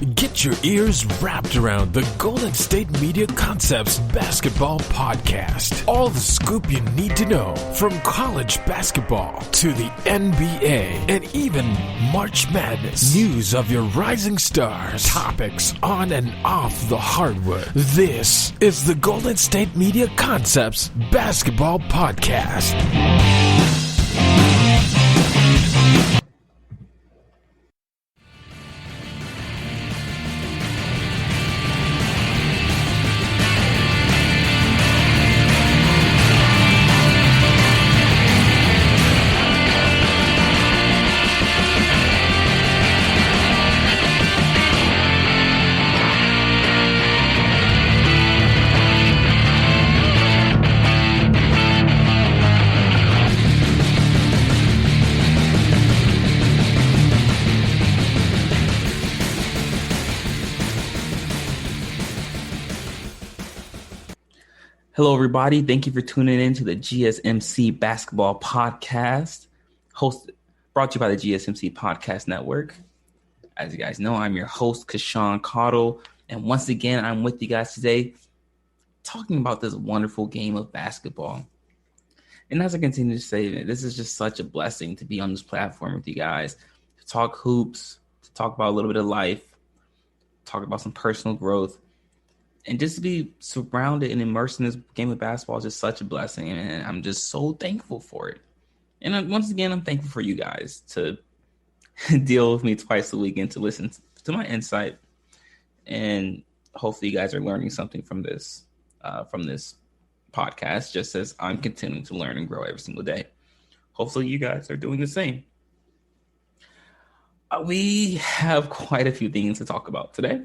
Get your ears wrapped around the Golden State Media Concepts Basketball Podcast. All the scoop you need to know, from college basketball to the NBA and even March Madness. News of your rising stars, topics on and off the hardwood. This is the Golden State Media Concepts Basketball Podcast. Hello, everybody. Thank you for tuning in to the GSMC Basketball Podcast, brought to you by the GSMC Podcast Network. As you guys know, I'm your host, Casuan Caudle, and once again, I'm with you guys today talking about this wonderful game of basketball. And as I continue to say, this is just such a blessing to be on this platform with you guys, to talk hoops, to talk about a little bit of life, talk about some personal growth. And just to be surrounded and immersed in this game of basketball is just such a blessing. And I'm just so thankful for it. And once again, I'm thankful for you guys to deal with me twice a week and to listen to my insight. And hopefully you guys are learning something from this podcast, just as I'm continuing to learn and grow every single day. Hopefully you guys are doing the same. We have quite a few things to talk about today.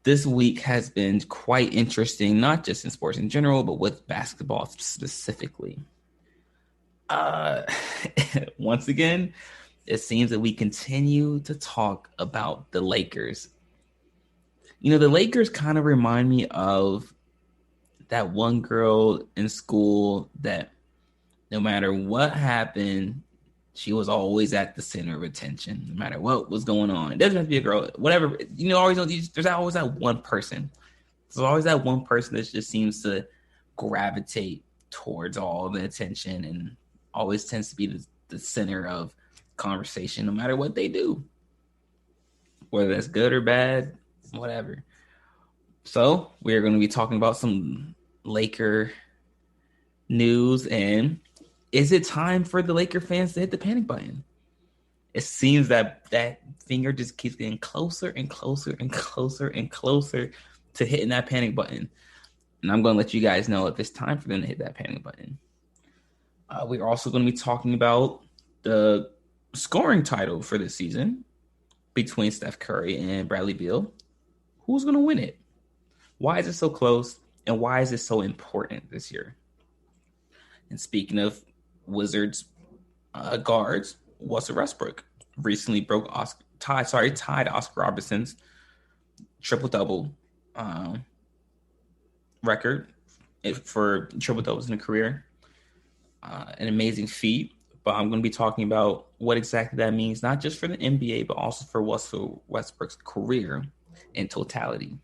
This week has been quite interesting, not just in sports in general, but with basketball specifically. Once again, it seems that we continue to talk about the Lakers. You know, the Lakers kind of remind me of that one girl in school that no matter what happened, she was always at the center of attention, no matter what was going on. It doesn't have to be a girl, whatever. You know, there's always that one person. There's always that one person that just seems to gravitate towards all the attention and always tends to be the center of conversation, no matter what they do. Whether that's good or bad, whatever. So we're going to be talking about some Laker news, and is it time for the Laker fans to hit the panic button? It seems that finger just keeps getting closer and closer and closer and closer to hitting that panic button. And I'm going to let you guys know if it's time for them to hit that panic button. We're also going to be talking about the scoring title for this season between Steph Curry and Bradley Beal. Who's going to win it? Why is it so close? And why is it so important this year? And speaking of Wizards guards, Russel Westbrook recently tied Oscar Robertson's triple-double record for triple-doubles in a career. An amazing feat, but I'm going to be talking about what exactly that means, not just for the NBA, but also for Russel Westbrook's career in totality.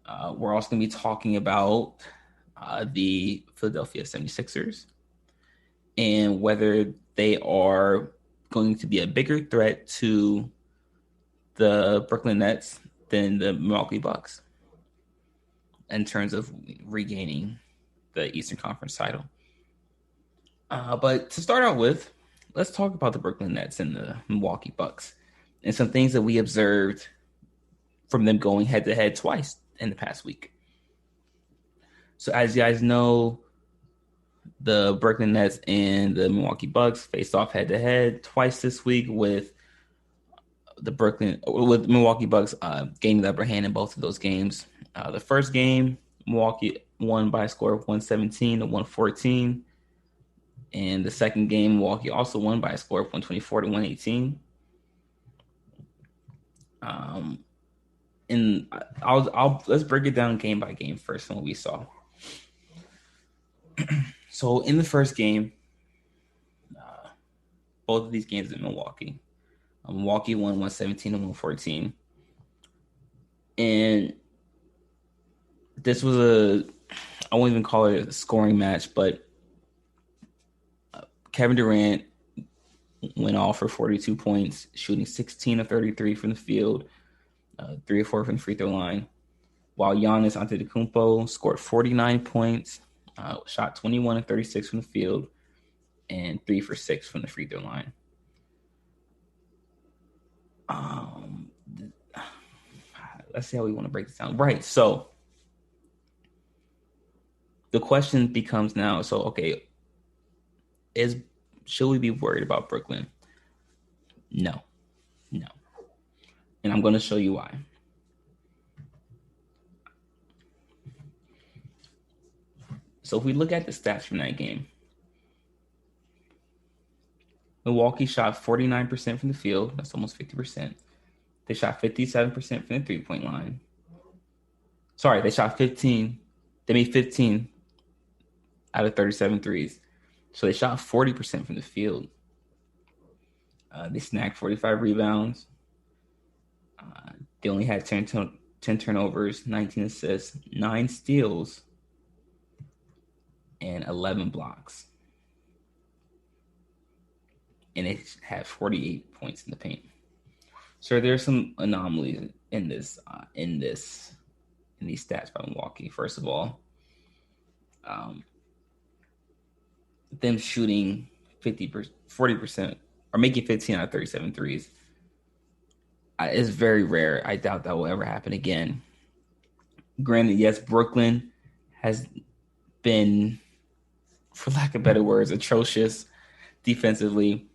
We're also going to be talking about the Philadelphia 76ers and whether they are going to be a bigger threat to the Brooklyn Nets than the Milwaukee Bucks in terms of regaining the Eastern Conference title. But to start out with, let's talk about the Brooklyn Nets and the Milwaukee Bucks and some things that we observed from them going head-to-head twice in the past week. So as you guys know, the Brooklyn Nets and the Milwaukee Bucks faced off head-to-head twice this week with Milwaukee Bucks gaining the upper hand in both of those games. The first game, Milwaukee won by a score of 117-114. And the second game, Milwaukee also won by a score of 124-118. And let's break it down game by game first from what we saw. So in the first game, both of these games in Milwaukee, Milwaukee won 117 to 114. And this was I won't even call it a scoring match, but Kevin Durant went off for 42 points, shooting 16 of 33 from the field, 3 or 4 from the free throw line, while Giannis Antetokounmpo scored 49 points, shot 21 of 36 from the field, and 3 for 6 from the free throw line. Let's see how we want to break this down. Right, so the question becomes now, okay, should we be worried about Brooklyn? No. And I'm going to show you why. So if we look at the stats from that game, Milwaukee shot 49% from the field. That's almost 50%. They shot 57% from the three-point line. Sorry, they shot 15. They made 15 out of 37 threes. So they shot 40% from the field. They snagged 45 rebounds. They only had 10 turnovers, 19 assists, 9 steals, and 11 blocks. And they had 48 points in the paint. So there's some anomalies in these stats by Milwaukee. First of all, them shooting 40%, or making 15 out of 37 threes is very rare. I doubt that will ever happen again. Granted, yes, Brooklyn has been, for lack of better words, atrocious defensively.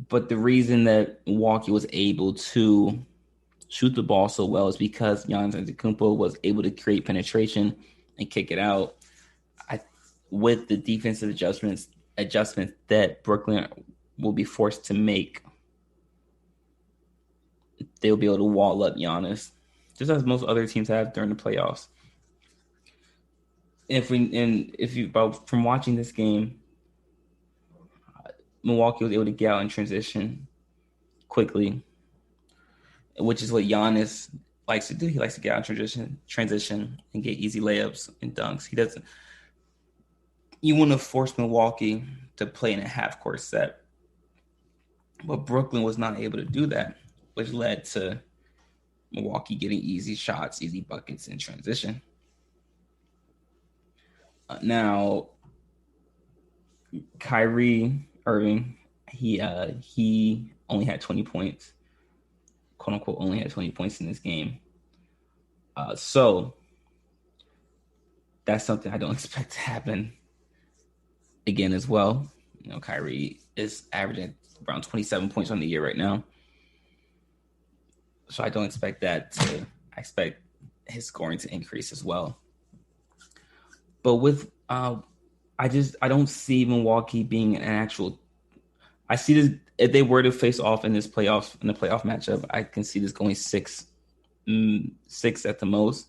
But the reason that Milwaukee was able to shoot the ball so well is because Giannis Antetokounmpo was able to create penetration and kick it out. With the defensive adjustments that Brooklyn will be forced to make, they'll be able to wall up Giannis, just as most other teams have during the playoffs. From watching this game, Milwaukee was able to get out in transition quickly, which is what Giannis likes to do. He likes to get out in transition and get easy layups and dunks. He doesn't. You want to force Milwaukee to play in a half-court set, but Brooklyn was not able to do that, which led to Milwaukee getting easy shots, easy buckets in transition. Now, Kyrie Irving, he only had 20 points, quote unquote, only had 20 points in this game. So that's something I don't expect to happen again as well. Kyrie is averaging around 27 points on the year right now. So I don't expect that I expect his scoring to increase as well. But with I don't see Milwaukee being an actual. I see this if they were to face off in the playoff matchup. I can see this going 6 at the most,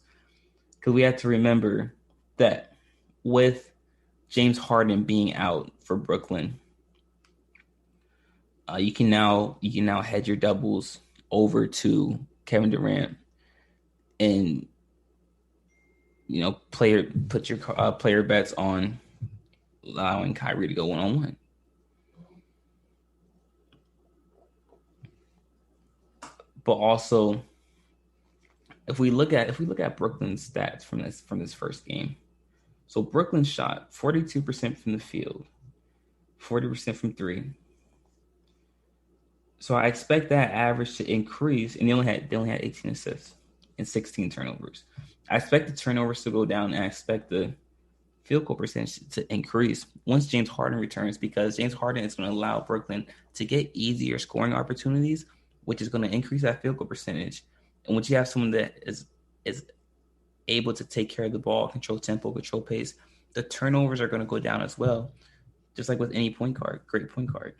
because we have to remember that with James Harden being out for Brooklyn, you can now head your doubles over to Kevin Durant, and put your player bets on allowing Kyrie to go one-on-one. But also, if we look at Brooklyn's stats from this first game, so Brooklyn shot 42% from the field, 40% from three. So I expect that average to increase, and they only had 18 assists and 16 turnovers. I expect the turnovers to go down, and I expect the field goal percentage to increase once James Harden returns, because James Harden is going to allow Brooklyn to get easier scoring opportunities, which is going to increase that field goal percentage. And once you have someone that is able to take care of the ball, control tempo, control pace, the turnovers are going to go down as well, just like with any great point guard.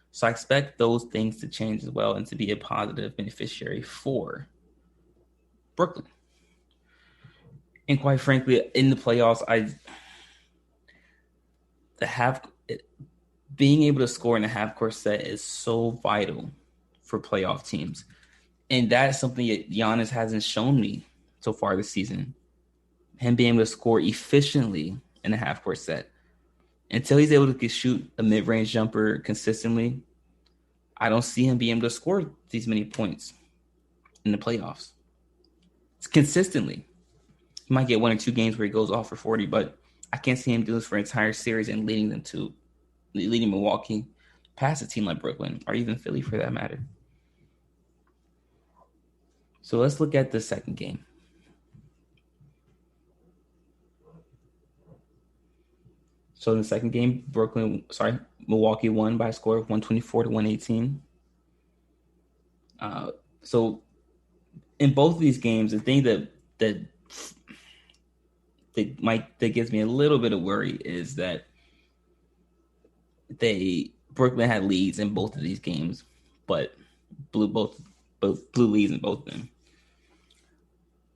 So I expect those things to change as well and to be a positive beneficiary for Brooklyn. And quite being able to score in a half-court set is so vital for playoff teams. And that's something that Giannis hasn't shown me so far this season. Him being able to score efficiently in a half-court set. Until he's able to shoot a mid-range jumper consistently, I don't see him being able to score these many points in the playoffs. It's consistently. He might get 1 or 2 games where he goes off for 40, but I can't see him do this for an entire series and leading Milwaukee past a team like Brooklyn or even Philly for that matter. So let's look at the second game. So in the second game, Milwaukee won by a score of 124-118. So in both of these games, the thing that gives me a little bit of worry is that Brooklyn had leads in both of these games, but blew leads in both of them.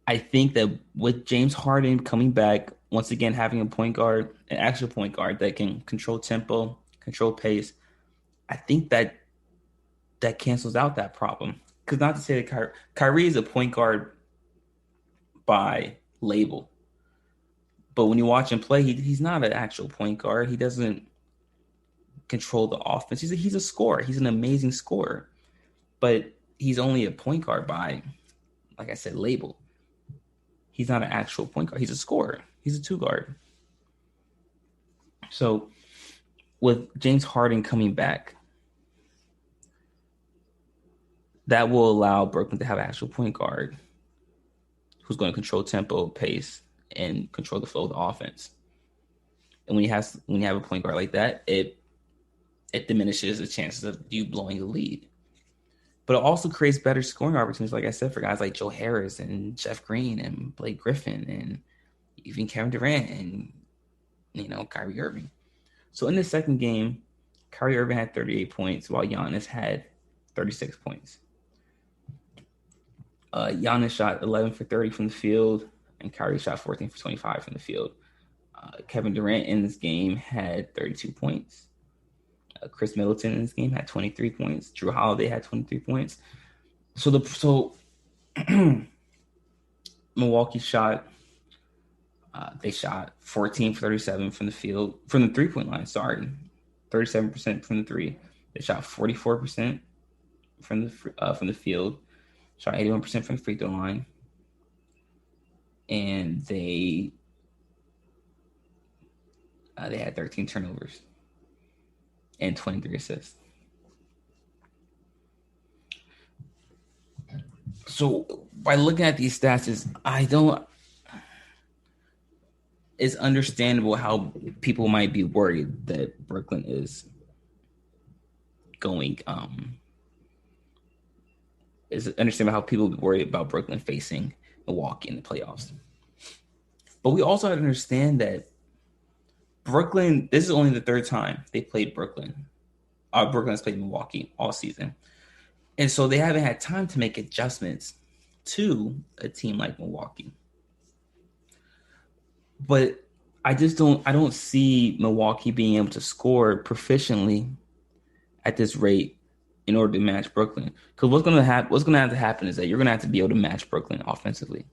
I think that with James Harden coming back, once again having an actual point guard that can control tempo, control pace, I think that cancels out that problem. Because not to say that Kyrie is a point guard by label, but when you watch him play, he's not an actual point guard. He doesn't control the offense. He's a scorer. He's an amazing scorer, but he's only a point guard by, like I said, label. He's not an actual point guard. He's a scorer. He's a 2 guard. So with James Harden coming back, that will allow Brooklyn to have an actual point guard who's going to control tempo, pace, and control the flow of the offense. And when you have a point guard like that, it diminishes the chances of you blowing the lead. But it also creates better scoring opportunities, like I said, for guys like Joe Harris and Jeff Green and Blake Griffin and even Kevin Durant and, Kyrie Irving. So in the second game, Kyrie Irving had 38 points while Giannis had 36 points. Giannis shot 11 for 30 from the field, and Kyrie shot 14 for 25 from the field. Kevin Durant in this game had 32 points. Chris Middleton in this game had 23 points. Drew Holiday had 23 points. So Milwaukee shot 14 for 37 from the field, from the 3-point line. 37% from the 3. They shot 44% from the field. Shot 81% from the free throw line, and they had 13 turnovers and 23 assists. So by looking at these stats, it's understandable how people might be worried that Brooklyn is going. It's understandable how people be worried about Brooklyn facing Milwaukee in the playoffs. But we also have to understand that Brooklyn, this is only the 3rd time they played Brooklyn. Brooklyn has played Milwaukee all season. And so they haven't had time to make adjustments to a team like Milwaukee. But I don't see Milwaukee being able to score proficiently at this rate in order to match Brooklyn. Because what's going to have to happen is that you're going to have to be able to match Brooklyn offensively.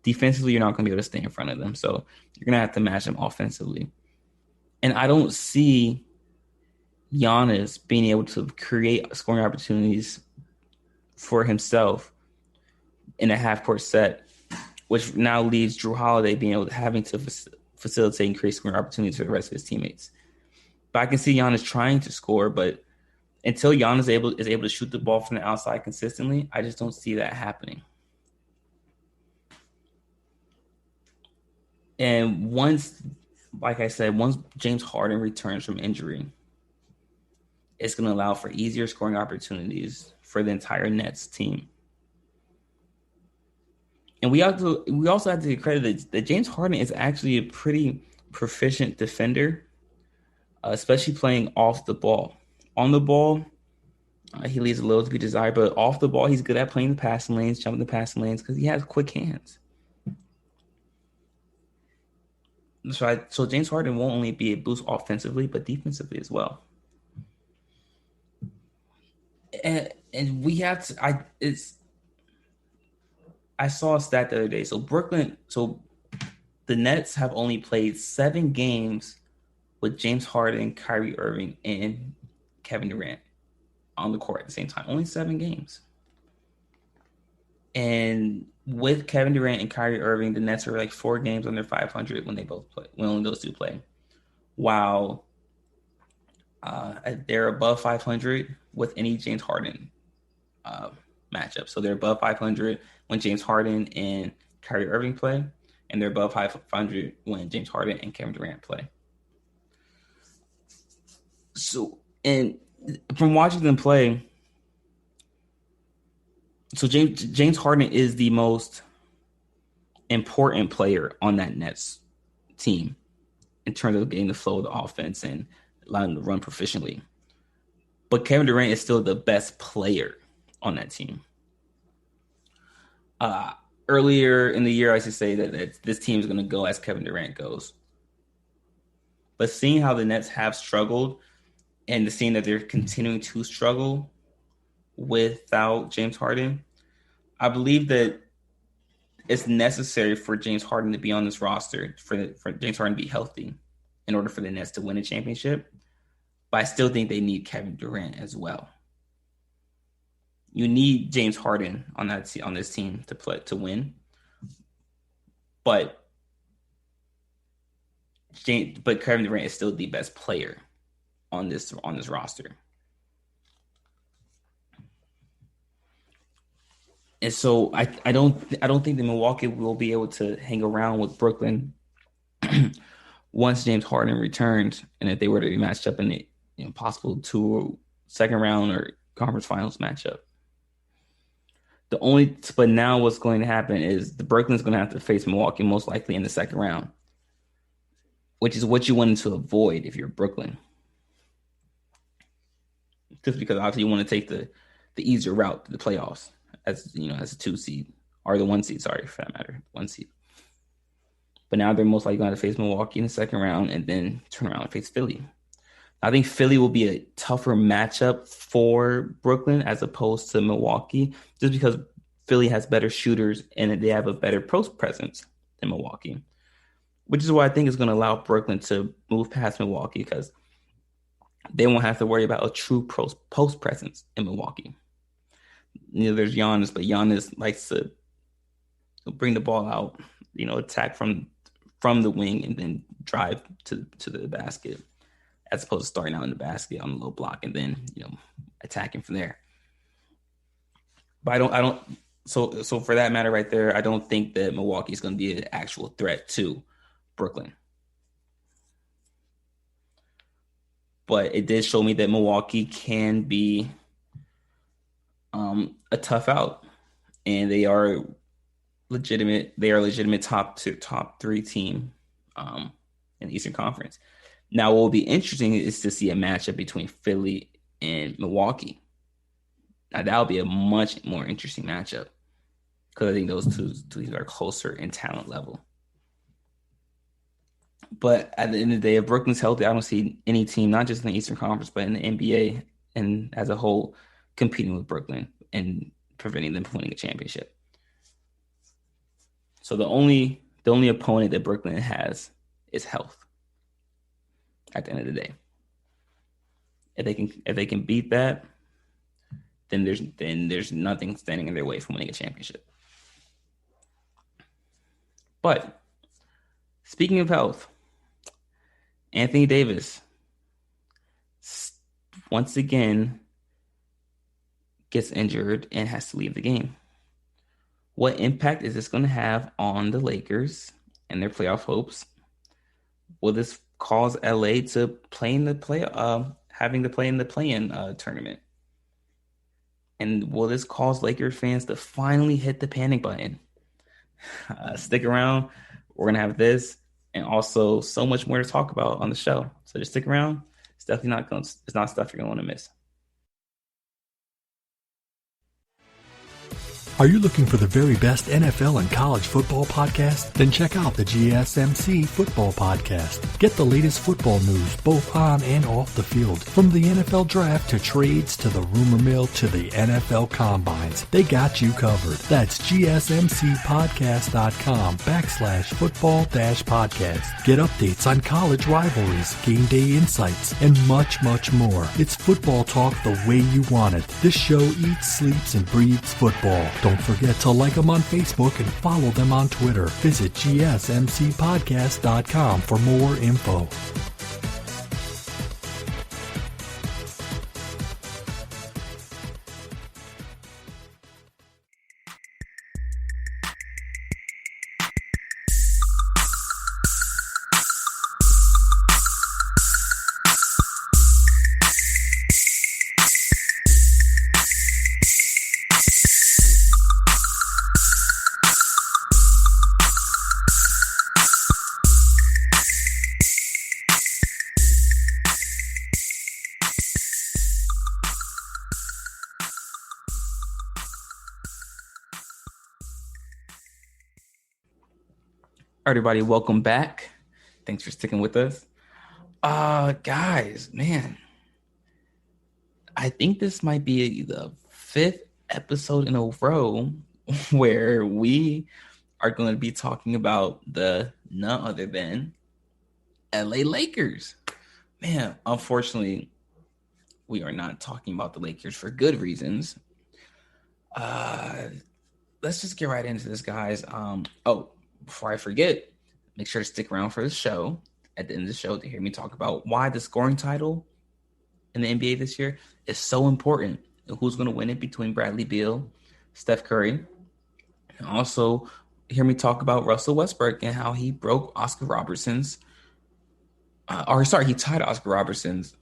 Defensively, you're not going to be able to stay in front of them. So you're going to have to match them offensively. And I don't see Giannis being able to create scoring opportunities for himself in a half-court set, which now leaves Drew Holiday having to facilitate and create scoring opportunities for the rest of his teammates. But I can see Giannis trying to score, but until Giannis is able to shoot the ball from the outside consistently, I just don't see that happening. And once James Harden returns from injury, it's going to allow for easier scoring opportunities for the entire Nets team. And we also have to give credit that James Harden is actually a pretty proficient defender, especially playing off the ball. On the ball, he leaves a little to be desired, but off the ball, he's good at playing the passing lanes, jumping the passing lanes, because he has quick hands. So James Harden won't only be a boost offensively, but defensively as well. and we have to. I saw a stat the other day. So the Nets have only played 7 games with James Harden, Kyrie Irving, and Kevin Durant on the court at the same time. Only 7 games. And with Kevin Durant and Kyrie Irving, the Nets are like 4 games under 500 when they both play. When only those two play. While they're above 500 with any James Harden matchup. So they're above 500 when James Harden and Kyrie Irving play, and they're above 500 when James Harden and Kevin Durant play. So, and from watching them play, so James Harden is the most important player on that Nets team in terms of getting the flow of the offense and allowing them to run proficiently. But Kevin Durant is still the best player on that team. Earlier in the year, I used to say that this team is going to go as Kevin Durant goes. But seeing how the Nets have struggled and seeing that they're continuing to struggle without James Harden, I believe that it's necessary for James Harden to be on this roster, for James Harden to be healthy in order for the Nets to win a championship. But I still think they need Kevin Durant as well. You need James Harden on this team to win. But Kevin Durant is still the best player on this roster. And so I don't think that Milwaukee will be able to hang around with Brooklyn once James Harden returns, and if they were to be matched up in the possible 2 second round or conference finals matchup. But now what's going to happen is the Brooklyn's going to have to face Milwaukee most likely in the second round, which is what you wanted to avoid if you're Brooklyn. Just because obviously you want to take the easier route to the playoffs as a 2 seed or the 1 seed, sorry, for that matter, 1 seed. But now they're most likely going to face Milwaukee in the second round and then turn around and face Philly. I think Philly will be a tougher matchup for Brooklyn as opposed to Milwaukee, just because Philly has better shooters and they have a better post presence than Milwaukee, which is why I think is going to allow Brooklyn to move past Milwaukee because they won't have to worry about a true post presence in Milwaukee. There's Giannis, but Giannis likes to bring the ball out, attack from the wing and then drive to the basket, as opposed to starting out in the basket on the low block and then, attacking from there. But I don't. So for that matter right there, I don't think that Milwaukee is going to be an actual threat to Brooklyn. But it did show me that Milwaukee can be a tough out, and they are legitimate. They are a legitimate top 3 team in the Eastern Conference. Now, what will be interesting is to see a matchup between Philly and Milwaukee. Now, that'll be a much more interesting matchup because I think those two teams are closer in talent level. But at the end of the day, if Brooklyn's healthy, I don't see any team, not just in the Eastern Conference, but in the NBA and as a whole, competing with Brooklyn and preventing them from winning a championship. So the only opponent that Brooklyn has is health. At the end of the day, if they can beat that, then there's nothing standing in their way from winning a championship. But speaking of health, Anthony Davis once again gets injured and has to leave the game. What impact is this going to have on the Lakers and their playoff hopes? Will this cause LA to play in the having to play in the play-in tournament? And will this cause Lakers fans to finally hit the panic button? Stick around. We're going to have this and also so much more to talk about on the show. So just stick around. It's definitely it's not stuff you're going to want to miss. Are you looking for the very best NFL and college football podcast? Then check out the GSMC Football Podcast. Get the latest football news both on and off the field. From the NFL Draft to trades to the rumor mill to the NFL Combines, they got you covered. That's GSMCpodcast.com/football-podcast. Get updates on college rivalries, game day insights, and much, much more. It's football talk the way you want it. This show eats, sleeps, and breathes football. Don't forget to like them on Facebook and follow them on Twitter. Visit GSMCpodcast.com for more info. Everybody, welcome back. Thanks for sticking with us. Guys, man, I think this might be the 5th episode in a row where we are going to be talking about the none other than LA Lakers. Man, unfortunately, we are not talking about the Lakers for good reasons. Let's just get right into this, guys. Before I forget, make sure to stick around for the show at the end of the show to hear me talk about why the scoring title in the NBA this year is so important. Who's going to win it between Bradley Beal, Steph Curry. And also hear me talk about Russel Westbrook and how he broke Oscar Robertson's he tied Oscar Robertson's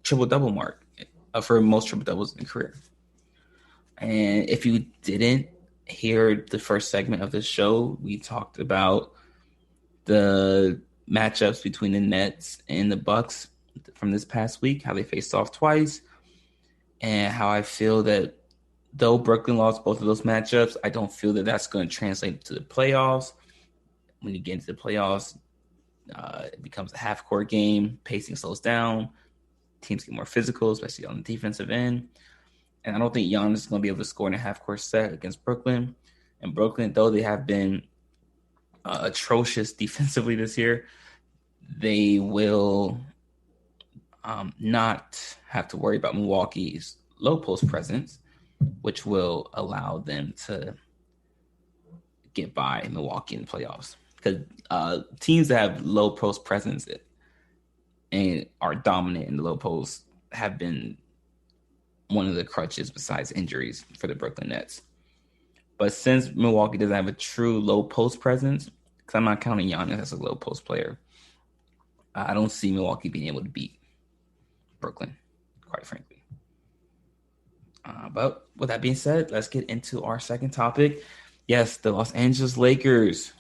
triple-double mark for most triple-doubles in the career. And if you didn't hear the first segment of this show, we talked about the matchups between the Nets and the Bucks from this past week, how they faced off twice, and how I feel that though Brooklyn lost both of those matchups, I don't feel that that's going to translate to the playoffs. When you get into the playoffs, it becomes a half-court game, pacing slows down, teams get more physical, especially on the defensive end. And I don't think Giannis is going to be able to score in a half-court set against Brooklyn. And Brooklyn, though they have been atrocious defensively this year, they will not have to worry about Milwaukee's low post presence, which will allow them to get by Milwaukee in the playoffs. Because teams that have low post presence and are dominant in the low post have been one of the crutches besides injuries for the Brooklyn Nets. But since Milwaukee doesn't have a true low post presence, because I'm not counting Giannis as a low post player, I don't see Milwaukee being able to beat Brooklyn, quite frankly. But with that being said, let's get into our second topic. Yes, the Los Angeles Lakers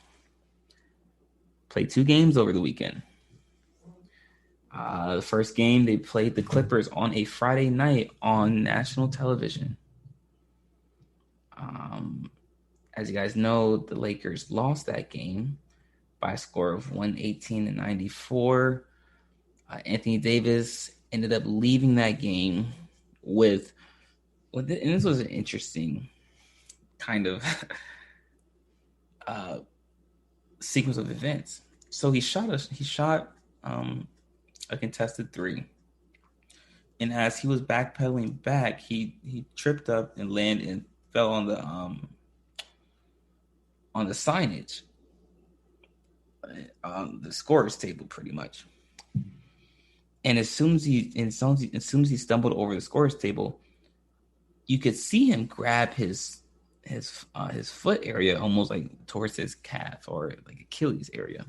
played 2 games over the weekend. The first game, they played the Clippers on a Friday night on national television. As you guys know, the Lakers lost that game by a score of 118-94. Anthony Davis ended up leaving that game and this was an interesting kind of sequence of events. So he shot a contested 3. And as he was backpedaling back, he tripped up and landed and fell on the signage, the scorer's table, pretty much. And as soon as he stumbled over the scorer's table, you could see him grab his foot area, almost like towards his calf or like Achilles area.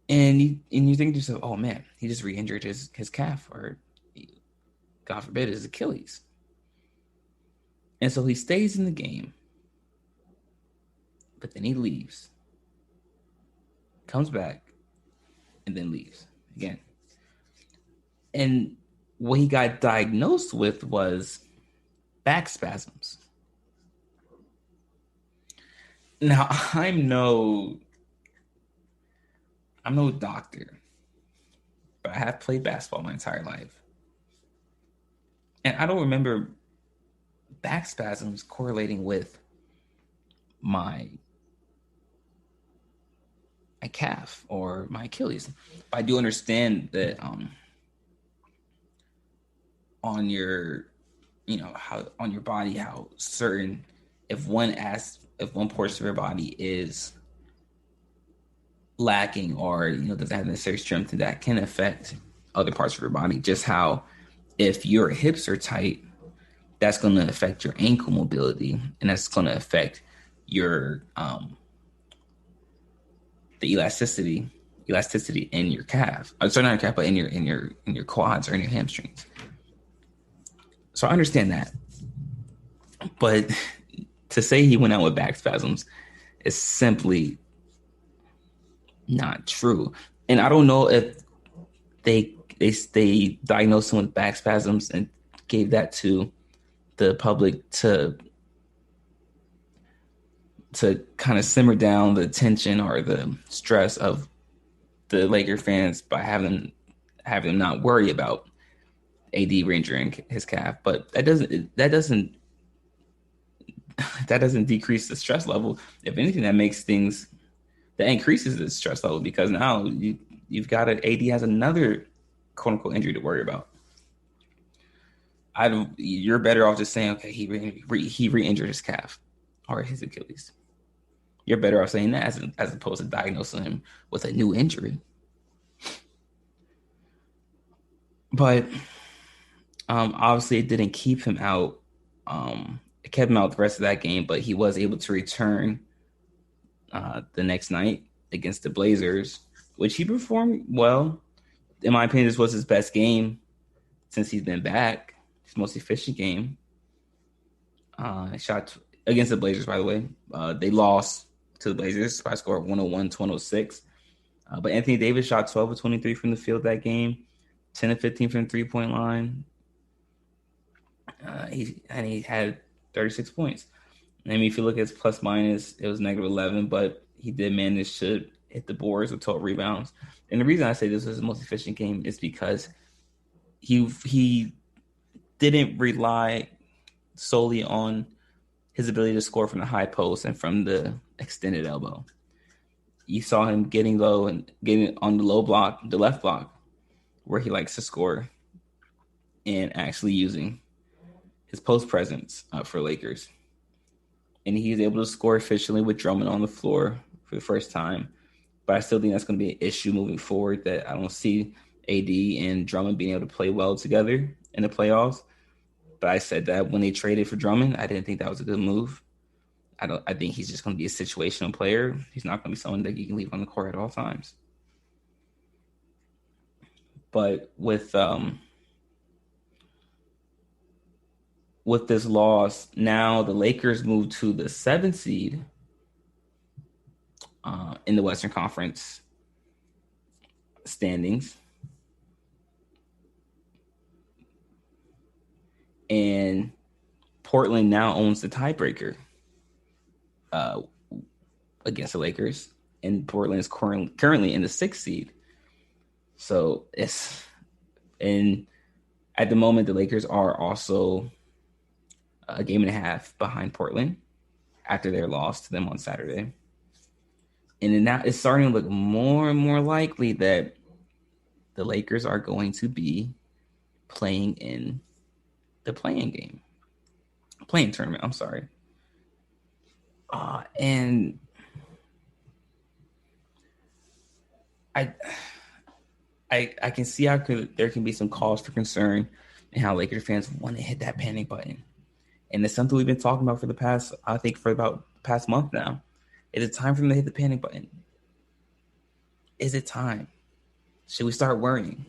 And you think to yourself, oh man, he just re-injured his calf, or God forbid, his Achilles. And so he stays in the game, but then he leaves, comes back, and then leaves again. And what he got diagnosed with was back spasms. Now, I'm no doctor, but I have played basketball my entire life. And I don't remember back spasms correlating with my calf or my Achilles. But I do understand that on your, how on your body, how certain, if one portion of your body is lacking or doesn't have necessary strength, that can affect other parts of your body. Just how if your hips are tight, that's going to affect your ankle mobility, and that's going to affect your the elasticity in your calf. Sorry, not your calf, but in your quads or in your hamstrings. So I understand that, but to say he went out with back spasms is simply not true. And I don't know if they diagnosed him with back spasms and gave that to the public to kind of simmer down the tension or the stress of the Laker fans by having them not worry about AD re-injuring his calf. But that doesn't decrease the stress level. If anything, that increases the stress level, because now you've got AD has another quote unquote injury to worry about. You're better off just saying, okay, he re-injured his calf or his Achilles. You're better off saying that as opposed to diagnosing him with a new injury. But obviously it didn't keep him out. It kept him out the rest of that game, but he was able to return the next night against the Blazers, which he performed well. In my opinion, this was his best game since he's been back. His most efficient game. Shot against the Blazers, by the way. They lost to the Blazers by a score of 101-106. But Anthony Davis shot 12 of 23 from the field that game, 10 of 15 from the three-point line. He had 36 points. I mean, if you look at his plus minus, it was -11, but he did manage to hit the boards with 12 rebounds. And the reason I say this was his most efficient game is because he didn't rely solely on his ability to score from the high post and from the extended elbow. You saw him getting low and getting on the low block, the left block, where he likes to score, and actually using his post presence for Lakers. And he's able to score efficiently with Drummond on the floor for the first time. But I still think that's going to be an issue moving forward, that I don't see AD and Drummond being able to play well together in the playoffs. But I said that when they traded for Drummond, I didn't think that was a good move. I think he's just going to be a situational player. He's not going to be someone that you can leave on the court at all times. But with this loss, now the Lakers move to the 7th seed in the Western Conference standings. And Portland now owns the tiebreaker against the Lakers. And Portland is currently in the 6th seed. So at the moment, the Lakers are also a game and a half behind Portland after their loss to them on Saturday. And now it's starting to look more and more likely that the Lakers are going to be playing in the playing tournament. I'm sorry. And I can see how there can be some cause for concern and how Lakers fans want to hit that panic button. And it's something we've been talking about for about the past month now. Is it time for them to hit the panic button? Is it time? Should we start worrying?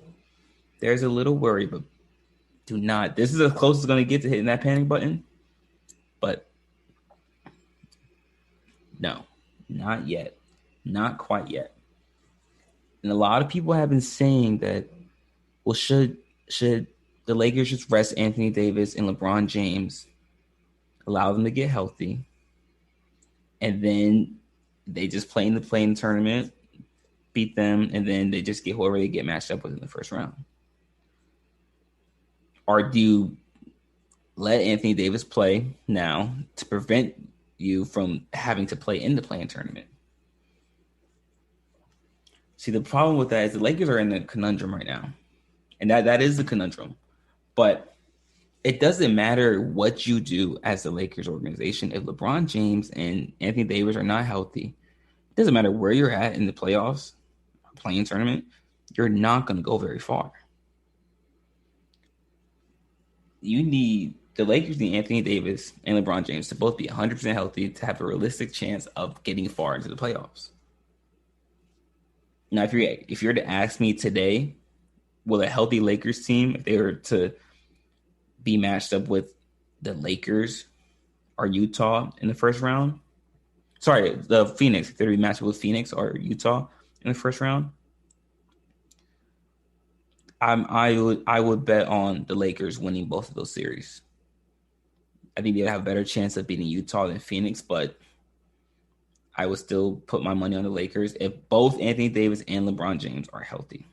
There's a little worry, but do not. This is as close as it's going to get to hitting that panic button. But no, not yet. Not quite yet. And a lot of people have been saying that, well, should the Lakers just rest Anthony Davis and LeBron James allow them to get healthy, and then they just play in the play-in tournament, beat them, and then they just get whoever they get matched up with in the first round? Or do you let Anthony Davis play now to prevent you from having to play in the play-in tournament? See, the problem with that is the Lakers are in a conundrum right now. And that is the conundrum. But it doesn't matter what you do as the Lakers organization. If LeBron James and Anthony Davis are not healthy, it doesn't matter where you're at in the playoffs, play-in tournament, you're not going to go very far. The Lakers need Anthony Davis and LeBron James to both be 100% healthy to have a realistic chance of getting far into the playoffs. Now, if you're to ask me today, will a healthy Lakers team, if they were to be matched up with the Lakers or Utah in the first round? Sorry, the Phoenix, if they're to be matched up with Phoenix or Utah in the first round, I would bet on the Lakers winning both of those series. I think they'd have a better chance of beating Utah than Phoenix, but I would still put my money on the Lakers if both Anthony Davis and LeBron James are healthy.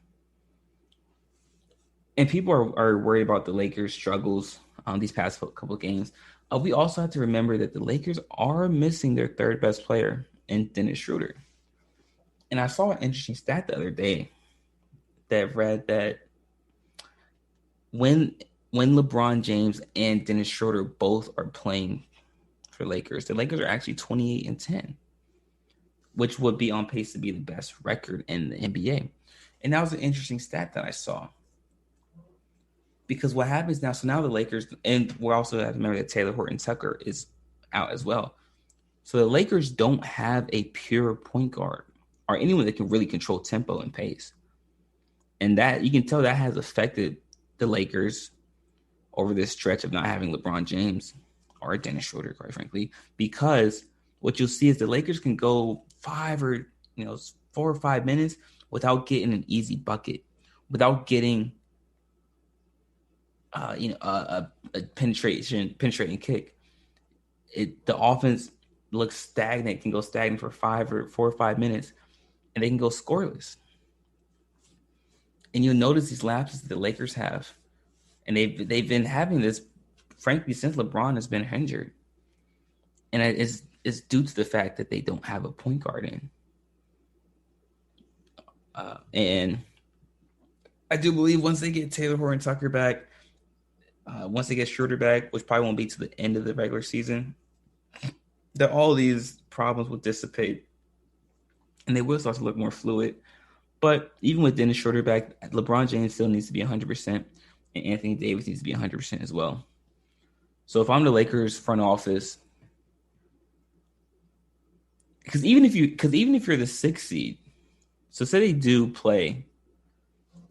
And people are worried about the Lakers' struggles these past couple of games. We also have to remember that the Lakers are missing their third best player in Dennis Schroeder. And I saw an interesting stat the other day that read that when LeBron James and Dennis Schroeder both are playing for Lakers, the Lakers are actually 28-10, which would be on pace to be the best record in the NBA. And that was an interesting stat that I saw. Because what happens now, so now the Lakers, and we also have to remember that Taylor Horton-Tucker is out as well. So the Lakers don't have a pure point guard or anyone that can really control tempo and pace. And that, you can tell that has affected the Lakers over this stretch of not having LeBron James or Dennis Schroeder, quite frankly, because what you'll see is the Lakers can go 4 or 5 minutes without getting an easy bucket, without getting a penetrating kick. The offense looks stagnant, can go stagnant for 4 or 5 minutes, and they can go scoreless. And you'll notice these lapses that the Lakers have, and they've been having this, frankly, since LeBron has been injured, and it's due to the fact that they don't have a point guard in. And I do believe once they get Taylor Horton-Tucker back, once they get Schroeder back, which probably won't be to the end of the regular season, that all these problems will dissipate and they will start to look more fluid. But even with Dennis Schroeder back, LeBron James still needs to be 100%, and Anthony Davis needs to be 100% as well. So if I'm the Lakers front office, because even if you're the 6th seed, so say they do play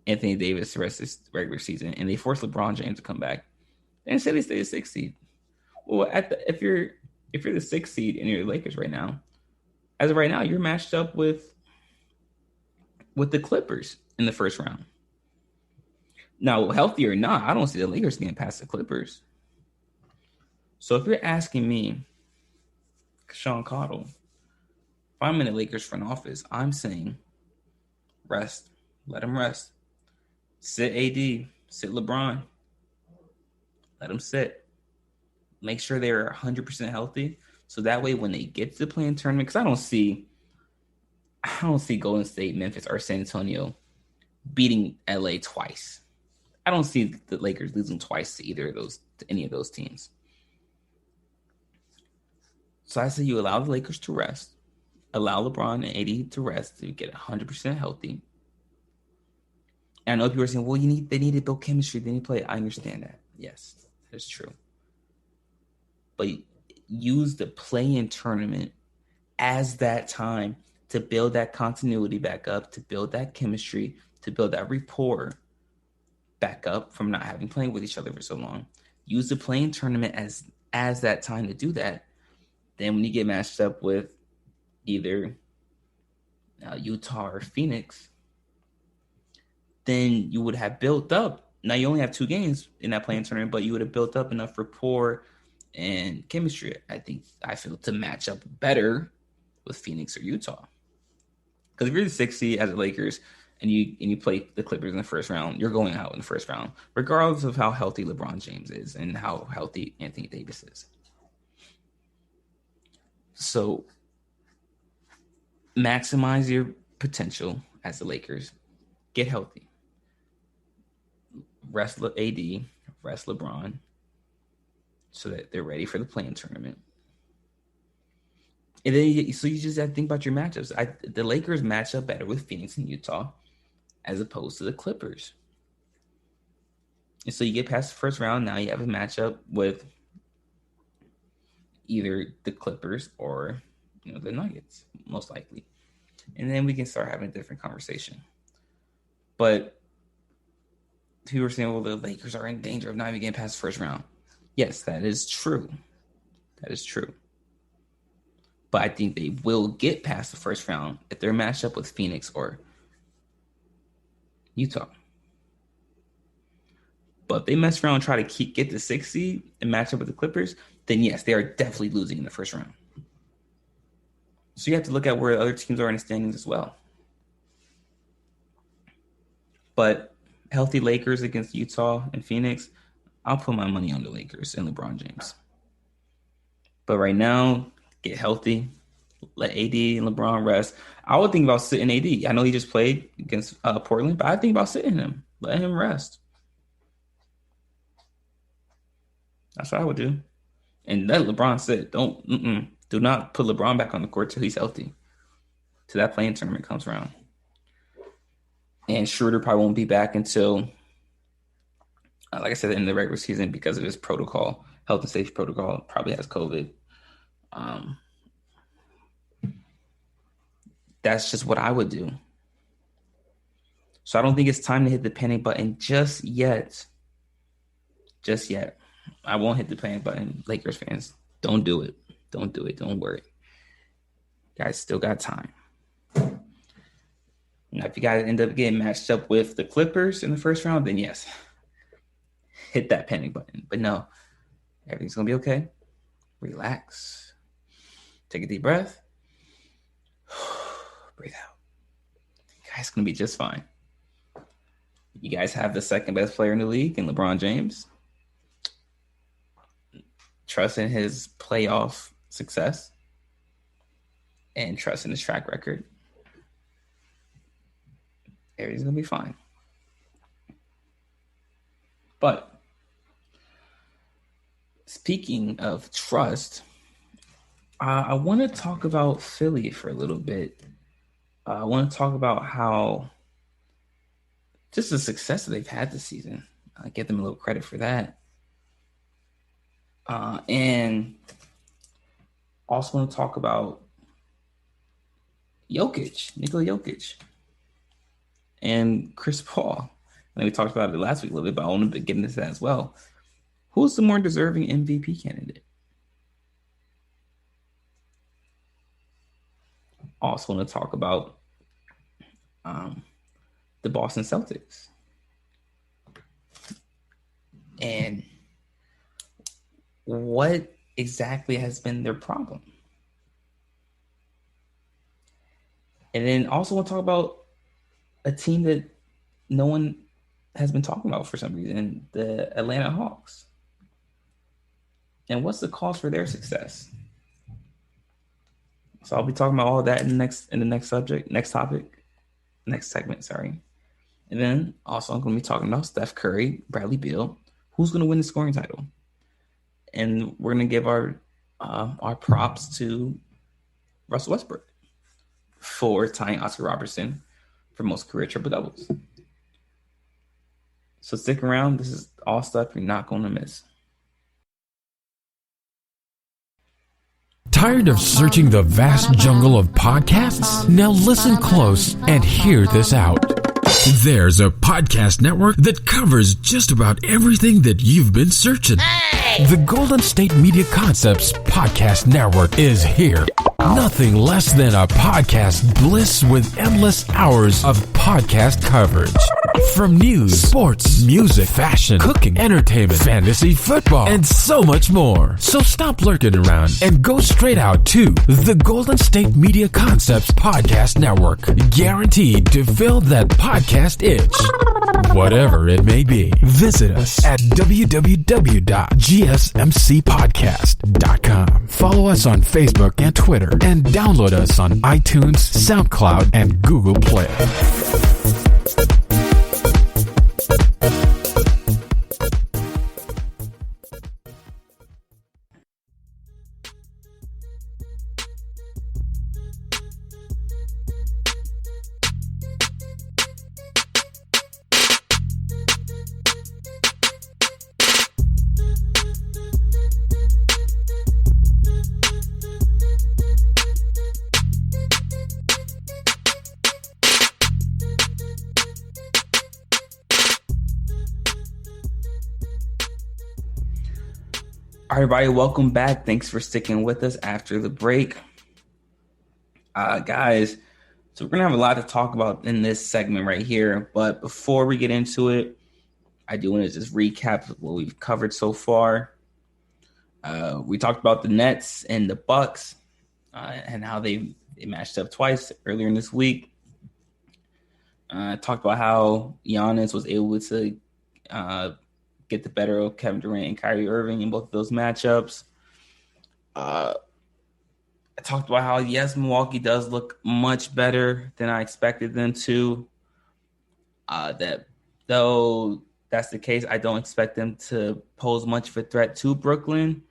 Anthony Davis the rest of this regular season, and they force LeBron James to come back, and say they stay the 6th seed. Well, if you're the 6th seed and you're the Lakers right now, as of right now, you're matched up with the Clippers in the first round. Now, healthy or not, I don't see the Lakers getting past the Clippers. So if you're asking me, Casuan Caudle, if I'm in the Lakers front office, I'm saying rest. Let them rest. Sit AD. Sit LeBron. Let them sit. Make sure they're 100% healthy. So that way when they get to the play-in tournament, because I don't see Golden State, Memphis, or San Antonio beating LA twice. I don't see the Lakers losing twice to any of those teams. So I say you allow the Lakers to rest, allow LeBron and AD to rest to get 100% healthy. And I know people are saying, well, they need to build chemistry, they need to play. I understand that. Yes, that is true. But use the play-in tournament as that time to build that continuity back up, to build that chemistry, to build that rapport back up from not having played with each other for so long. Use the play-in tournament as that time to do that. Then when you get matched up with either Utah or Phoenix, then you would have built up. Now you only have 2 games in that play-in tournament, but you would have built up enough rapport and chemistry, I feel, to match up better with Phoenix or Utah. Because if you're the 6th seed as the Lakers and you play the Clippers in the first round, you're going out in the first round, regardless of how healthy LeBron James is and how healthy Anthony Davis is. So maximize your potential as the Lakers. Get healthy. Rest AD, rest LeBron, so that they're ready for the play-in tournament. And then, so you just have to think about your matchups. The Lakers match up better with Phoenix and Utah as opposed to the Clippers. And so you get past the first round. Now you have a matchup with either the Clippers or the Nuggets, most likely. And then we can start having a different conversation. But people are saying, well, the Lakers are in danger of not even getting past the first round. Yes, that is true. That is true. But I think they will get past the first round if they're matched up with Phoenix or Utah. But if they mess around and try to get the 6th seed and match up with the Clippers, then yes, they are definitely losing in the first round. So you have to look at where other teams are in the standings as well. But healthy Lakers against Utah and Phoenix, I'll put my money on the Lakers and LeBron James. But right now, get healthy. Let AD and LeBron rest. I would think about sitting AD. I know he just played against Portland, but I think about sitting him. Let him rest. That's what I would do. And let LeBron sit. Do not put LeBron back on the court till he's healthy. Till that play-in tournament comes around. And Schroeder probably won't be back until, like I said, in the regular season because of his protocol, health and safety protocol. Probably has COVID. That's just what I would do. So I don't think it's time to hit the panic button just yet. Just yet. I won't hit the panic button. Lakers fans, don't do it. Don't do it. Don't worry. Guys still got time. Now, if you guys end up getting matched up with the Clippers in the first round, then yes, hit that panic button. But no, everything's going to be okay. Relax. Take a deep breath. Breathe out. You guys going to be just fine. You guys have the second best player in the league in LeBron James. Trust in his playoff success and trust in his track record. Everything's going to be fine. But speaking of trust, I want to talk about Philly for a little bit. I want to talk about how just the success that they've had this season. I give them a little credit for that. And also want to talk about Nikola Jokic, and Chris Paul. And we talked about it last week a little bit, but I want to get into that as well. Who's the more deserving MVP candidate? Also want to talk about the Boston Celtics. And what exactly has been their problem? And then also want to talk about a team that no one has been talking about for some reason, the Atlanta Hawks. And what's the cause for their success? So I'll be talking about all of that in the next segment, sorry. And then also I'm going to be talking about Steph Curry, Bradley Beal, who's going to win the scoring title. And we're going to give our props to Russel Westbrook for tying Oscar Robertson for most career triple-doubles. So stick around. This is all stuff you're not going to miss. Tired of searching the vast jungle of podcasts? Now listen close and hear this out. There's a podcast network that covers just about everything that you've been searching. Hey! The Golden State Media Concepts Podcast Network is here. Nothing less than a podcast bliss with endless hours of podcast coverage. From news, sports, music, fashion, cooking, entertainment, fantasy, football, and so much more. So stop lurking around and go straight out to the Golden State Media Concepts Podcast Network. Guaranteed to fill that podcast itch. Whatever it may be. Visit us at www.gsmcpodcast.com. Follow us on Facebook and Twitter, and download us on iTunes, SoundCloud, and Google Play. All right, everybody, welcome back. Thanks for sticking with us after the break. Guys, so we're going to have a lot to talk about in this segment right here. But before we get into it, I do want to just recap what we've covered so far. We talked about the Nets and the Bucks and how they matched up twice earlier in this week. Talked about how Giannis was able to get the better of Kevin Durant and Kyrie Irving in both of those matchups. I talked about how, yes, Milwaukee does look much better than I expected them to. That though that's the case, I don't expect them to pose much of a threat to Brooklyn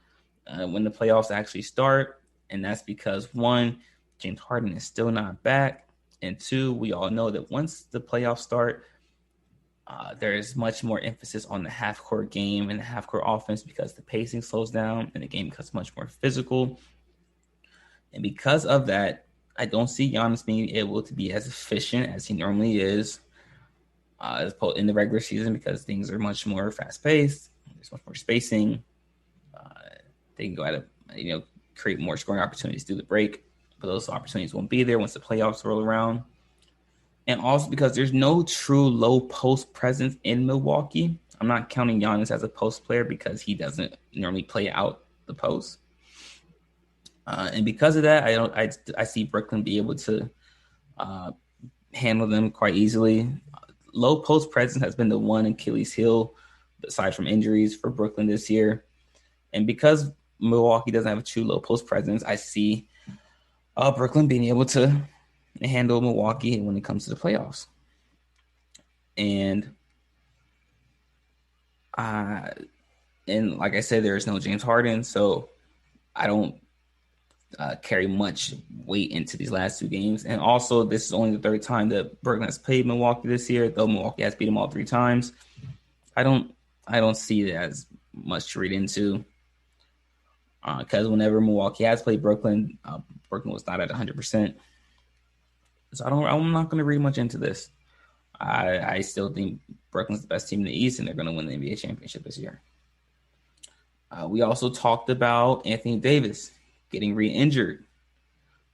when the playoffs actually start. And that's because, one, James Harden is still not back. And two, we all know that once the playoffs start, there is much more emphasis on the half-court game and the half-court offense because the pacing slows down and the game becomes much more physical. And because of that, I don't see Giannis being able to be as efficient as he normally is in the regular season because things are much more fast-paced. There's much more spacing. They can go at it, create more scoring opportunities through the break, but those opportunities won't be there once the playoffs roll around. And also because there's no true low post presence in Milwaukee. I'm not counting Giannis as a post player because he doesn't normally play out the post. And because of that, I see Brooklyn be able to handle them quite easily. Low post presence has been the one Achilles heel, aside from injuries, for Brooklyn this year. And because Milwaukee doesn't have a true low post presence, I see Brooklyn being able to handle Milwaukee when it comes to the playoffs. And like I said, there is no James Harden, so I don't carry much weight into these last two games. And also, this is only the third time that Brooklyn has played Milwaukee this year, though Milwaukee has beat them all three times. I don't see it as much to read into because whenever Milwaukee has played Brooklyn, Brooklyn was not at 100%. So I'm not going to read much into this. I still think Brooklyn's the best team in the East, and they're going to win the NBA championship this year. We also talked about Anthony Davis getting re-injured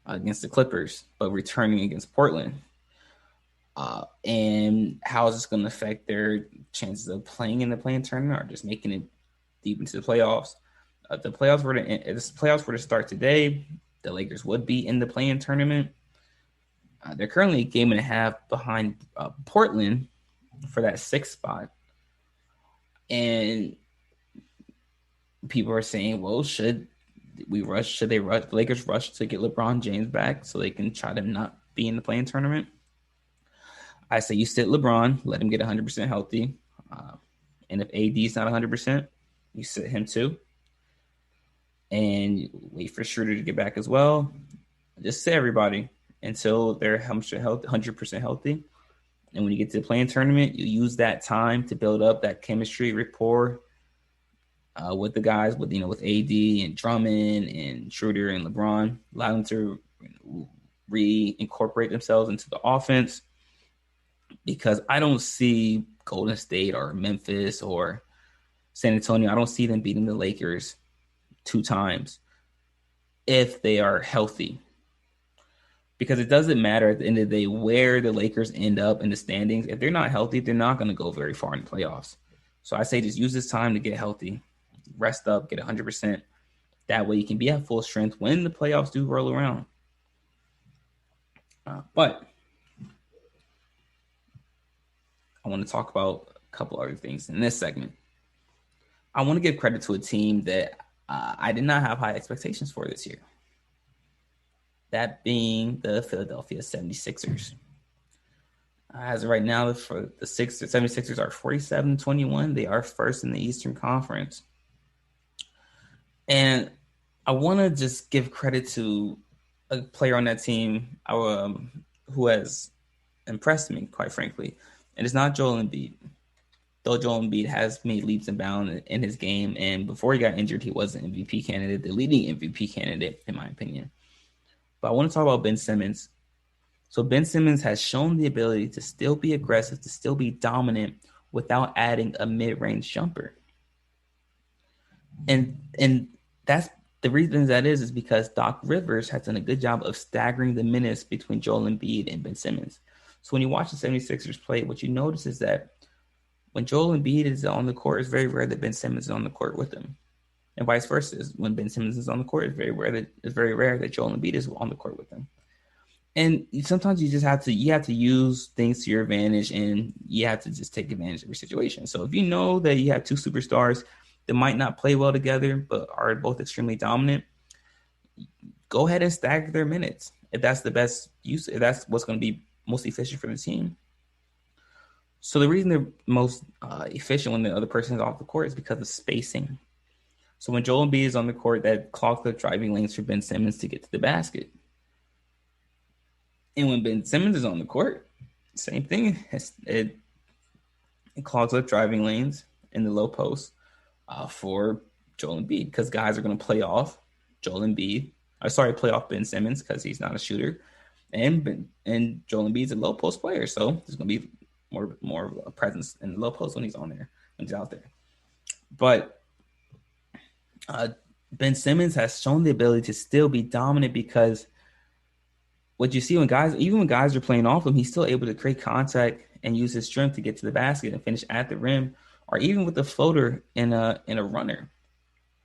against the Clippers, but returning against Portland. And how is this going to affect their chances of playing in the play-in tournament or just making it deep into the playoffs? If the playoffs were to start today, the Lakers would be in the play-in tournament. They're currently a game and a half behind Portland for that sixth spot. And people are saying, well, should they rush? The Lakers rush to get LeBron James back so they can try to not be in the play-in tournament? I say you sit LeBron, let him get 100% healthy. And if AD is not 100%, you sit him too. And wait for Schroeder to get back as well. Just sit everybody until they're 100% healthy. And when you get to the play-in tournament, you use that time to build up that chemistry, rapport with the guys, with AD and Drummond and Schroeder and LeBron. Allow them to reincorporate themselves into the offense. Because I don't see Golden State or Memphis or San Antonio, I don't see them beating the Lakers 2 times if they are healthy. because it doesn't matter at the end of the day where the Lakers end up in the standings. If they're not healthy, they're not going to go very far in the playoffs. So I say just use this time to get healthy, rest up, get 100%. That way you can be at full strength when the playoffs do roll around. But I want to talk about a couple other things in this segment. I want to give credit to a team that I did not have high expectations for this year. That being the Philadelphia 76ers. As of right now, for the 76ers are 47-21. They are first in the Eastern Conference. And I want to just give credit to a player on that team who has impressed me, quite frankly. And it's not Joel Embiid. Though Joel Embiid has made leaps and bounds in his game. And before he got injured, he was an MVP candidate, the leading MVP candidate, in my opinion. But I want to talk about Ben Simmons. So Ben Simmons has shown the ability to still be aggressive, to still be dominant without adding a mid-range jumper. And that's the reason that is because Doc Rivers has done a good job of staggering the minutes between Joel Embiid and Ben Simmons. So when you watch the 76ers play, what you notice is that when Joel Embiid is on the court, it's very rare that Ben Simmons is on the court with him. And vice versa. When Ben Simmons is on the court, it's very rare that Joel Embiid is on the court with him. And sometimes you just have to use things to your advantage, and you have to just take advantage of your situation. So if you know that you have two superstars that might not play well together, but are both extremely dominant, go ahead and stagger their minutes. If that's the best use, if that's what's going to be most efficient for the team. So the reason they're most efficient when the other person is off the court is because of spacing. So when Joel Embiid is on the court, that clogs the driving lanes for Ben Simmons to get to the basket. And when Ben Simmons is on the court, same thing. It clogs up driving lanes in the low post for Joel Embiid, because guys are going to play off Joel Embiid. Play off Ben Simmons because he's not a shooter. And Joel Embiid's a low post player, so there's going to be more of a presence in the low post when he's on there, when he's out there. But Ben Simmons has shown the ability to still be dominant, because what you see when guys are playing off him, he's still able to create contact and use his strength to get to the basket and finish at the rim, or even with the floater in a runner.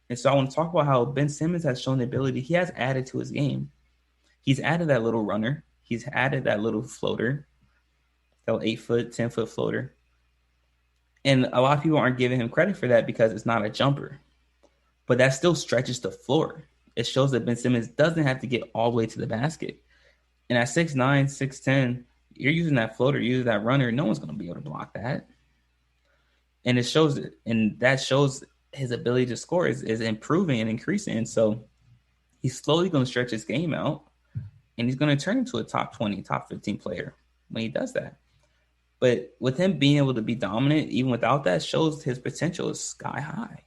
And so I want to talk about how Ben Simmons has shown the ability. He has added to his game. He's added that little runner. He's added that little floater, that 8-foot, 10-foot floater. And a lot of people aren't giving him credit for that because it's not a jumper. But that still stretches the floor. It shows that Ben Simmons doesn't have to get all the way to the basket. And at 6'9", 6'10", you're using that floater, you're using that runner, no one's going to be able to block that. And it shows it. And that shows his ability to score is improving and increasing. And so he's slowly going to stretch his game out, and he's going to turn into a top 20, top 15 player when he does that. But with him being able to be dominant, even without that, shows his potential is sky high.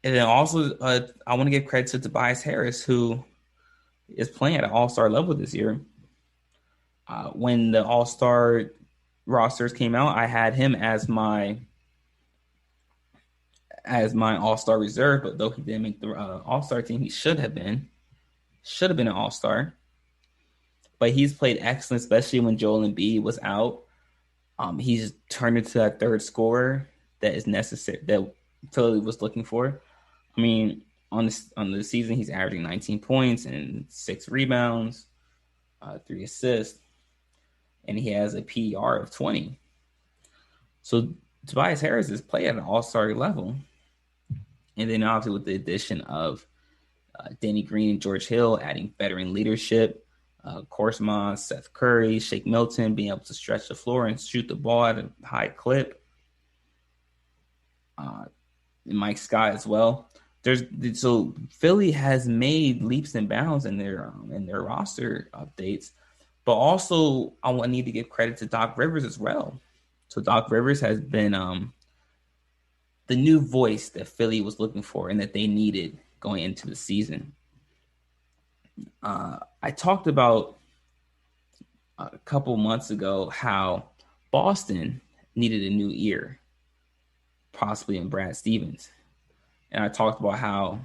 And then also, I want to give credit to Tobias Harris, who is playing at an all-star level this year. When the all-star rosters came out, I had him as my all-star reserve, but though he didn't make the all-star team, he should have been an all-star. But he's played excellent, especially when Joel Embiid was out. He's turned into that third scorer that is necessary, that Philly was looking for. I mean, on the season, he's averaging 19 points and 6 rebounds, 3 assists, and he has a PER of 20. So Tobias Harris is playing at an all-star level. And then obviously with the addition of Danny Green and George Hill, adding veteran leadership, Korsma, Seth Curry, Shake Milton being able to stretch the floor and shoot the ball at a high clip, and Mike Scott as well. So Philly has made leaps and bounds in their roster updates, but also I need to give credit to Doc Rivers as well. So Doc Rivers has been the new voice that Philly was looking for and that they needed going into the season. I talked about a couple months ago how Boston needed a new ear, possibly in Brad Stevens. And I talked about how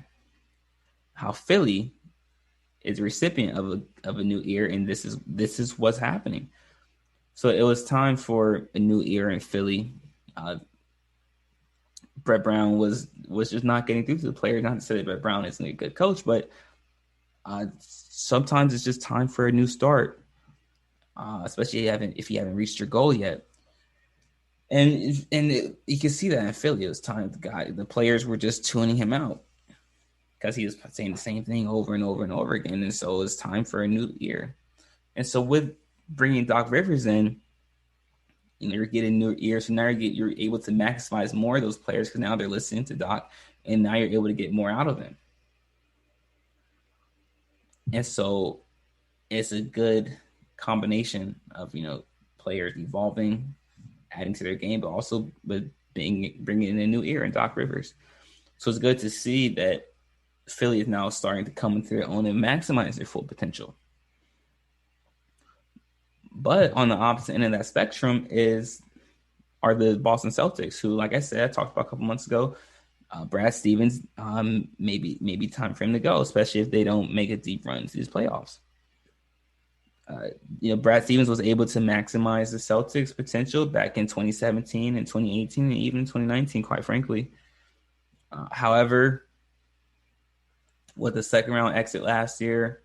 Philly is a recipient of a new era, and this is what's happening. So it was time for a new era in Philly. Brett Brown was just not getting through to the players. Not to say that Brett Brown isn't a good coach, but sometimes it's just time for a new start, especially if you haven't reached your goal yet. And you can see that in Philly. It was time the players were just tuning him out because he was saying the same thing over and over and over again. And so it's time for a new year. And so with bringing Doc Rivers in, you're getting new ears. So now you're able to maximize more of those players because now they're listening to Doc, and now you're able to get more out of them. And so it's a good combination of, players evolving, adding to their game, but also with bringing in a new ear in Doc Rivers. So it's good to see that Philly is now starting to come into their own and maximize their full potential. But on the opposite end of that spectrum are the Boston Celtics, who, like I said, I talked about a couple months ago, Brad Stevens, maybe time for him to go, especially if they don't make a deep run to these playoffs. Brad Stevens was able to maximize the Celtics' potential back in 2017 and 2018 and even 2019, quite frankly. However, with the second round exit last year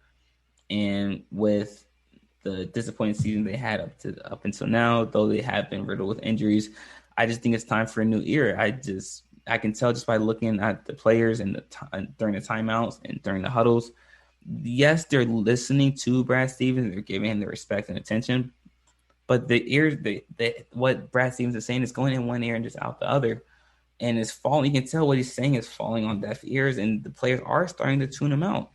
and with the disappointing season they had up until now, though they have been riddled with injuries, I just think it's time for a new era. I can tell just by looking at the players and during the timeouts and during the huddles. Yes, they're listening to Brad Stevens. They're giving him the respect and attention. But the ears, what Brad Stevens is saying is going in one ear and just out the other. And it's falling. You can tell what he's saying is falling on deaf ears, and the players are starting to tune him out.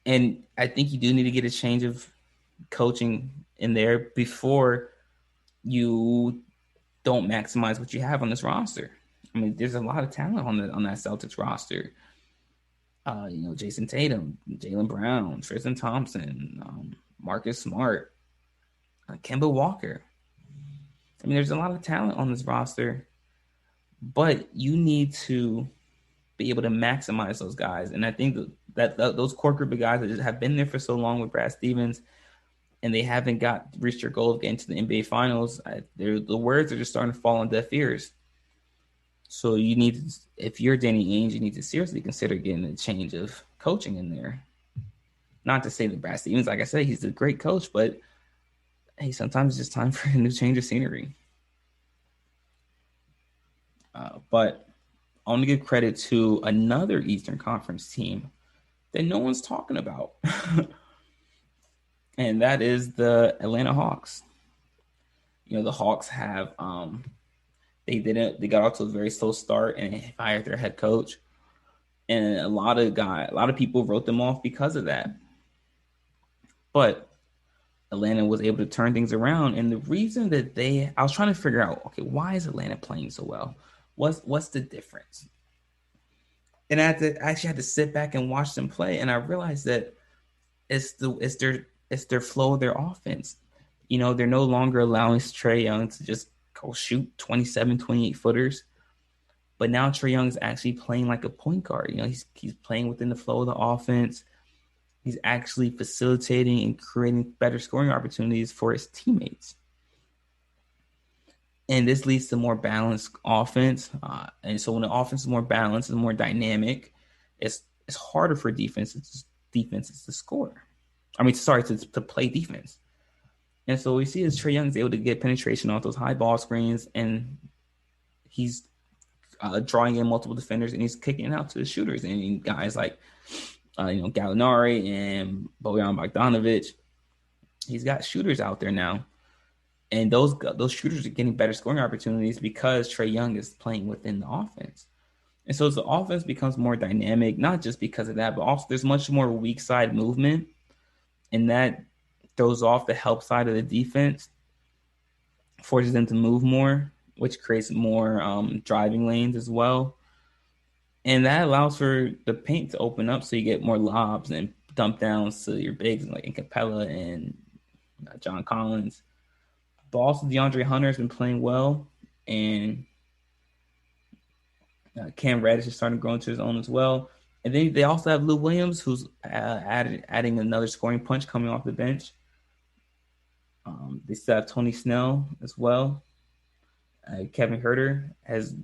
And I think you do need to get a change of coaching in there before you don't maximize what you have on this roster. I mean, there's a lot of talent on that Celtics roster. Jason Tatum, Jaylen Brown, Tristan Thompson, Marcus Smart, Kemba Walker. I mean, there's a lot of talent on this roster, but you need to be able to maximize those guys. And I think that those core group of guys that just have been there for so long with Brad Stevens, and they haven't reached their goal of getting to the NBA Finals, the words are just starting to fall on deaf ears. So you need to, if you're Danny Ainge, you need to seriously consider getting a change of coaching in there. Not to say that Brad Stevens, like I said, he's a great coach, but hey, sometimes it's just time for a new change of scenery. But I want to give credit to another Eastern Conference team that no one's talking about. And that is the Atlanta Hawks. The Hawks have they got off to a very slow start and fired their head coach. And a lot of people wrote them off because of that. But Atlanta was able to turn things around. And the reason that I was trying to figure out, okay, why is Atlanta playing so well? What's the difference? And I actually had to sit back and watch them play. And I realized that it's their flow of their offense. They're no longer allowing Trae Young to just go shoot 27, 28 footers. But now Trae Young is actually playing like a point guard. He's playing within the flow of the offense. He's actually facilitating and creating better scoring opportunities for his teammates. And this leads to more balanced offense. And so when the offense is more balanced and more dynamic, it's harder for defenses to score. To play defense. And so we see as Trae Young is able to get penetration off those high ball screens, and he's drawing in multiple defenders, and he's kicking it out to the shooters. And guys like, Gallinari and Bojan Bogdanovic, he's got shooters out there now. And those shooters are getting better scoring opportunities because Trae Young is playing within the offense. And so as the offense becomes more dynamic, not just because of that, but also there's much more weak side movement, and that throws off the help side of the defense, forces them to move more, which creates more driving lanes as well. And that allows for the paint to open up so you get more lobs and dump downs to your bigs like in Capella and John Collins. But also DeAndre Hunter has been playing well, and Cam Reddish is starting to grow into his own as well. And then they also have Lou Williams, who's adding another scoring punch coming off the bench. They still have Tony Snell as well. Kevin Huerter has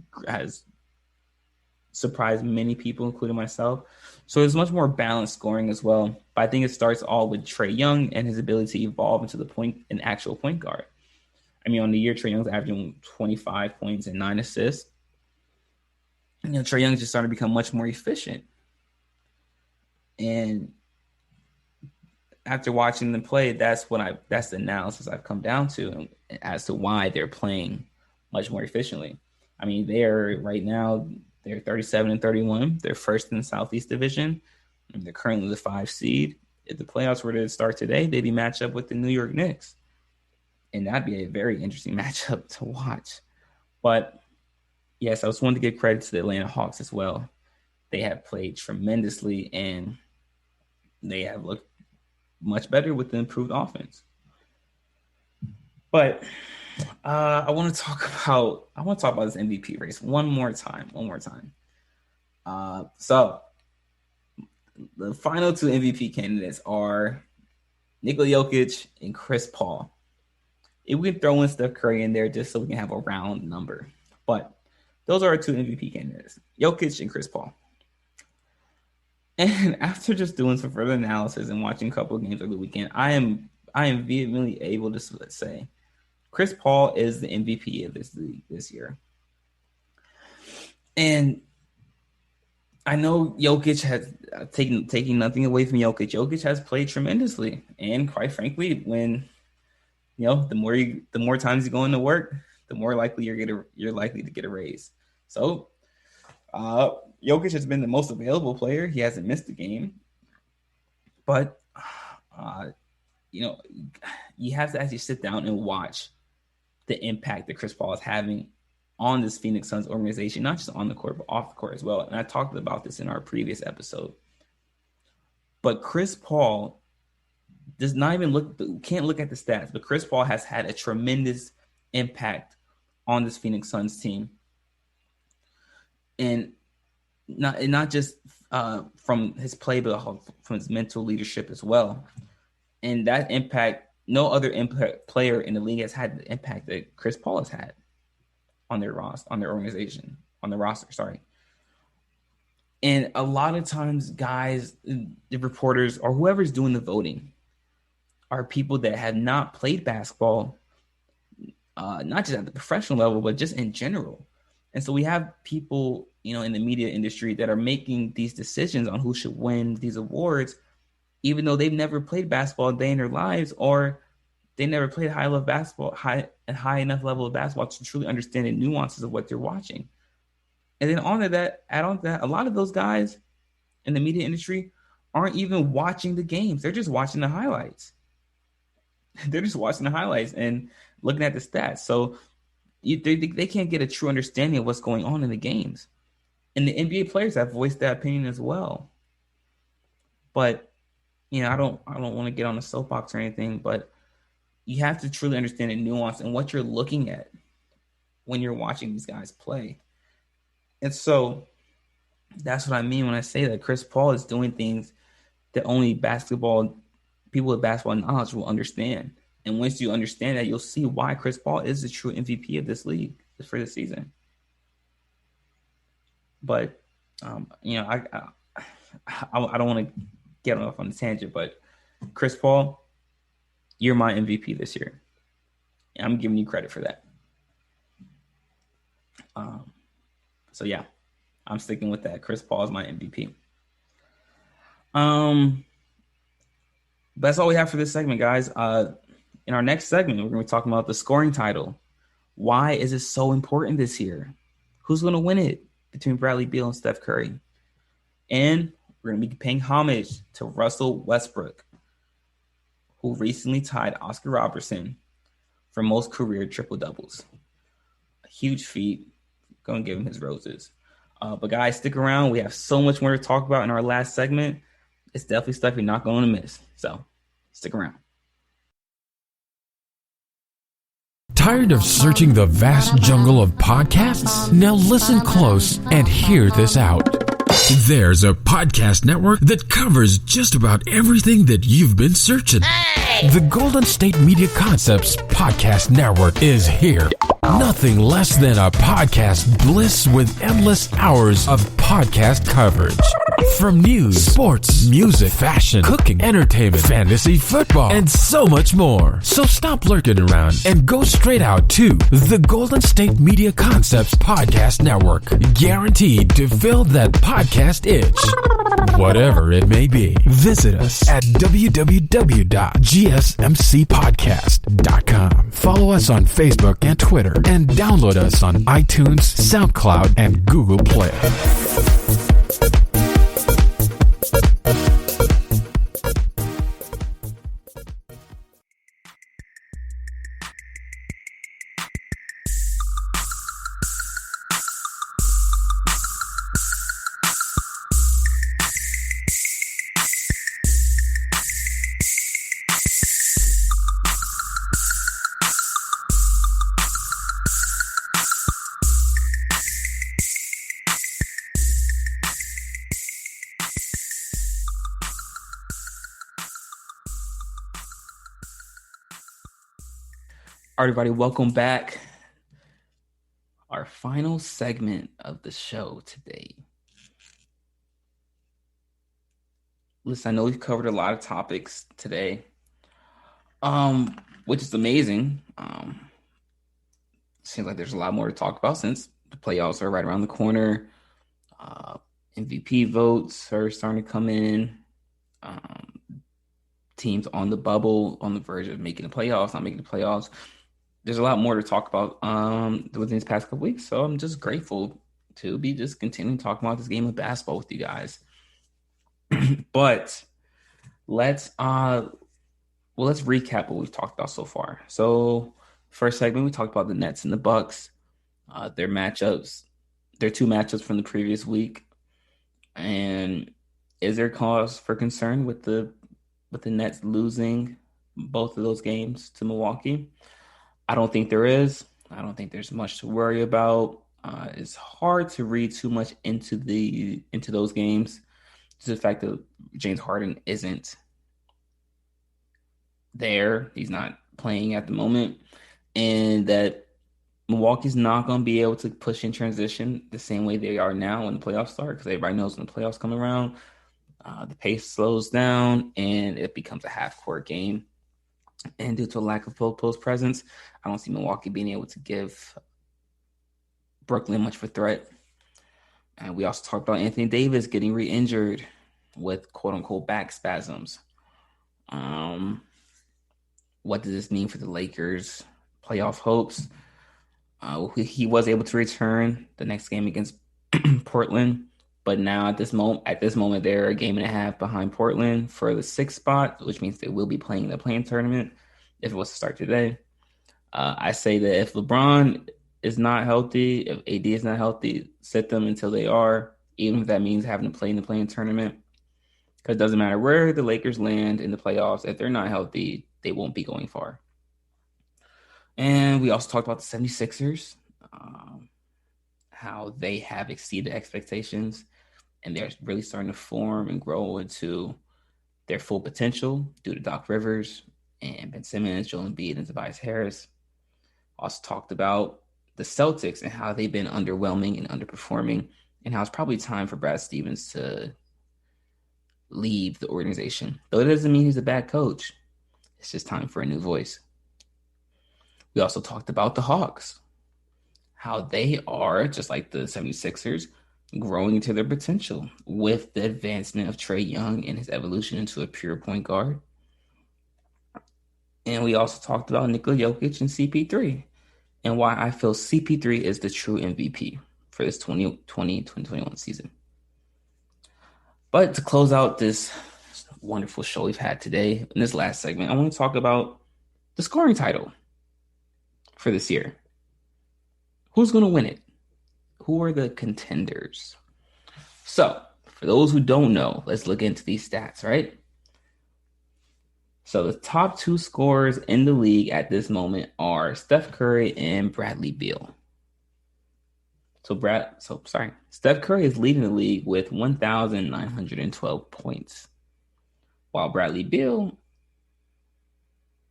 surprised many people, including myself. So there's much more balanced scoring as well. But I think it starts all with Trae Young and his ability to evolve into an actual point guard. I mean, on the year, Trae Young's averaging 25 points and 9 assists. Trae Young's just starting to become much more efficient. And after watching them play, that's the analysis I've come down to as to why they're playing much more efficiently. I mean, they're 37-31. They're first in the Southeast Division. And they're currently the 5 seed. If the playoffs were to start today, they'd be matched up with the New York Knicks. And that'd be a very interesting matchup to watch. But yes, I just wanted to give credit to the Atlanta Hawks as well. They have played tremendously, and they have looked much better with the improved offense. But I want to talk about this MVP race one more time. So the final 2 MVP candidates are Nikola Jokic and Chris Paul. If we can throw in Steph Curry in there just so we can have a round number. But those are our 2 MVP candidates, Jokic and Chris Paul. And after just doing some further analysis and watching a couple of games over the weekend, I am vehemently able to say Chris Paul is the MVP of this league this year. And I know Jokic has taking nothing away from Jokic. Jokic has played tremendously, and quite frankly, when the more times you go into work, the more likely you're likely to get a raise. So, Jokic has been the most available player. He hasn't missed a game, but you have to actually sit down and watch the impact that Chris Paul is having on this Phoenix Suns organization, not just on the court, but off the court as well. And I talked about this in our previous episode. But Chris Paul can't look at the stats, but Chris Paul has had a tremendous impact on this Phoenix Suns team. And not just from his play, but from his mental leadership as well. And that impact, no other player in the league has had the impact that Chris Paul has had on their organization, on the roster, sorry. And a lot of times, guys, the reporters, or whoever's doing the voting, are people that have not played basketball, not just at the professional level, but just in general. And so we have people, in the media industry that are making these decisions on who should win these awards, even though they've never played basketball a day in their lives, or they never played high enough level of basketball to truly understand the nuances of what they're watching. And then add on to that, a lot of those guys in the media industry aren't even watching the games. They're just watching the highlights. They're just watching the highlights and looking at the stats. So they can't get a true understanding of what's going on in the games. And the NBA players have voiced that opinion as well. But, I don't want to get on a soapbox or anything, but you have to truly understand the nuance and what you're looking at when you're watching these guys play. And so that's what I mean when I say that Chris Paul is doing things that only people with basketball knowledge will understand. And once you understand that, you'll see why Chris Paul is the true MVP of this league for this season. But, I don't want to get off on a tangent, but Chris Paul, you're my MVP this year. And I'm giving you credit for that. So yeah, I'm sticking with that. Chris Paul is my MVP. But that's all we have for this segment, guys. In our next segment, we're going to be talking about the scoring title. Why is it so important this year? Who's going to win it between Bradley Beal and Steph Curry? And we're going to be paying homage to Russel Westbrook, who recently tied Oscar Robertson for most career triple-doubles. A huge feat. Going to give him his roses. But guys, stick around. We have so much more to talk about in our last segment. It's definitely stuff you're not going to miss. So stick around. Tired of searching the vast jungle of podcasts? Now listen close and hear this out. There's a podcast network that covers just about everything that you've been searching. Hey! The Golden State Media Concepts Podcast Network is here. Nothing less than a podcast bliss with endless hours of podcast coverage. From news, sports, music, fashion, cooking, entertainment, fantasy, football, and so much more. So stop lurking around and go straight out to the Golden State Media Concepts Podcast Network. Guaranteed to fill that podcast itch. Whatever it may be. Visit us at www.gsmcpodcast.com. Follow us on Facebook and Twitter, and download us on iTunes, SoundCloud, and Google Play. All right, everybody, welcome back. Our final segment of the show today. Listen, I know we've covered a lot of topics today, which is amazing. Seems like there's a lot more to talk about since the playoffs are right around the corner. MVP votes are starting to come in. Teams on the bubble, on the verge of making the playoffs, not making the playoffs. There's a lot more to talk about within these past couple weeks. So I'm just grateful to be just continuing talking about this game of basketball with you guys. But let's recap what we've talked about so far. So first segment, we talked about the Nets and the Bucks, their matchups, their two matchups from the previous week. And is there cause for concern with the Nets losing both of those games to Milwaukee? I don't think there is. I don't think there's much to worry about. It's hard to read too much into those games. Just the fact that James Harden isn't there. He's not playing at the moment. And that Milwaukee's not going to be able to push in transition the same way they are now when the playoffs start, because everybody knows when the playoffs come around, the pace slows down and it becomes a half-court game. And due to a lack of post presence, I don't see Milwaukee being able to give Brooklyn much of a threat. And we also talked about Anthony Davis getting re-injured with quote-unquote back spasms. What does this mean for the Lakers' playoff hopes? He was able to return the next game against Portland, but now at this moment, they're a game and a half behind Portland for the 6th spot, which means they will be playing the play-in tournament if it was to start today. I say that if LeBron is not healthy, if AD is not healthy, sit them until they are, even if that means having to play in the play-in tournament. Because it doesn't matter where the Lakers land in the playoffs. If they're not healthy, they won't be going far. And we also talked about the 76ers, how they have exceeded expectations, and they're really starting to form and grow into their full potential due to Doc Rivers and Ben Simmons, Joel Embiid, and Tobias Harris. Also talked about the Celtics and how they've been underwhelming and underperforming, and how it's probably time for Brad Stevens to leave the organization. Though it doesn't mean he's a bad coach. It's just time for a new voice. We also talked about the Hawks, how they are, just like the 76ers, growing into their potential with the advancement of Trae Young and his evolution into a pure point guard. And we also talked about Nikola Jokic and CP3 and why I feel CP3 is the true MVP for this 2020-2021 season. But to close out this wonderful show we've had today, in this last segment, I want to talk about the scoring title for this year. Who's going to win it? Who are the contenders? So, for those who don't know, let's look into these stats, right? So, the top two scorers in the league at this moment are Steph Curry and Bradley Beal. Steph Curry is leading the league with 1,912 points, while Bradley Beal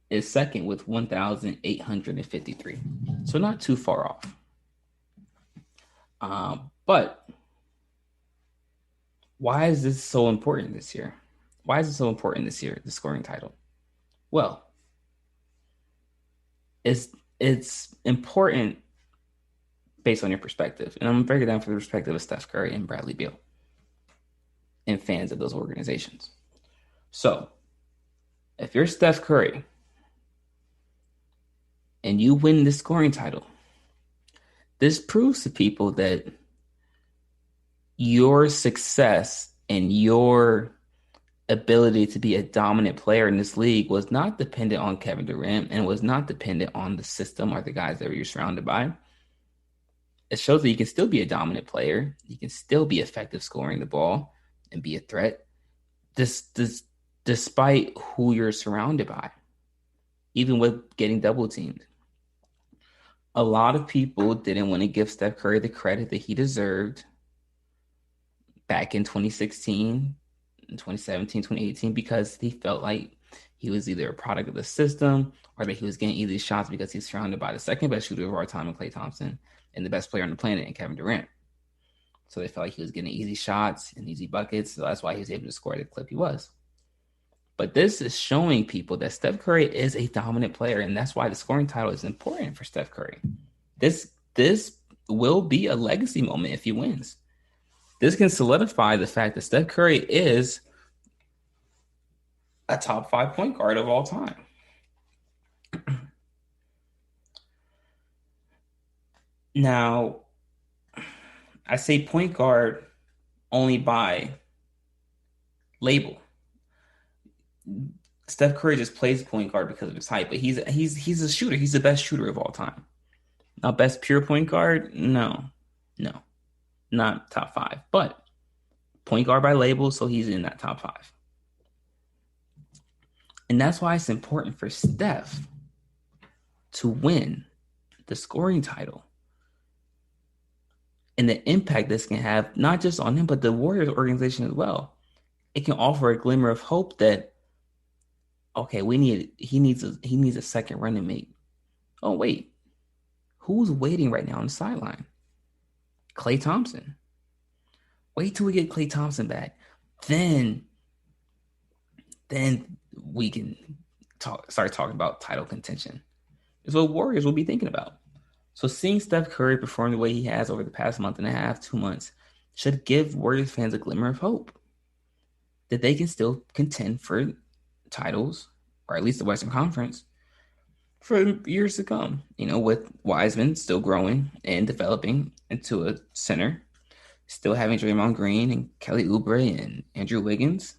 is second with 1,853. So not too far off. But why is this so important this year? Why is it so important this year, the scoring title? Well, it's important based on your perspective. And I'm breaking it down from the perspective of Steph Curry and Bradley Beal and fans of those organizations. So if you're Steph Curry and you win the scoring title, this proves to people that your success and your ability to be a dominant player in this league was not dependent on Kevin Durant and was not dependent on the system or the guys that you're surrounded by. It shows that you can still be a dominant player. You can still be effective scoring the ball and be a threat. Despite who you're surrounded by, even with getting double teamed. A lot of people didn't want to give Steph Curry the credit that he deserved back in 2016, 2017, 2018, because he felt like he was either a product of the system or that he was getting easy shots because he's surrounded by the second best shooter of our time in Klay Thompson and the best player on the planet in Kevin Durant. So they felt like he was getting easy shots and easy buckets. So that's why he was able to score the clip he was. But this is showing people that Steph Curry is a dominant player, and that's why the scoring title is important for Steph Curry. This will be a legacy moment if he wins. This can solidify the fact that Steph Curry is a top 5 point guard of all time. Now, I say point guard only by label. Steph Curry just plays point guard because of his height, but he's a shooter. He's the best shooter of all time. Now, best pure point guard? No, not top 5, but point guard by label, so he's in that top 5. And that's why it's important for Steph to win the scoring title. And the impact this can have, not just on him, but the Warriors organization as well. It can offer a glimmer of hope that, okay, he needs a second running mate. Oh, wait. Who's waiting right now on the sideline? Klay Thompson. Wait till we get Klay Thompson back. Then we can start talking about title contention. Is what Warriors will be thinking about. So seeing Steph Curry perform the way he has over the past month and a half, 2 months, should give Warriors fans a glimmer of hope that they can still contend for titles, or at least the Western Conference, for years to come. You know, with Wiseman still growing and developing into a center, still having Draymond Green and Kelly Oubre and Andrew Wiggins,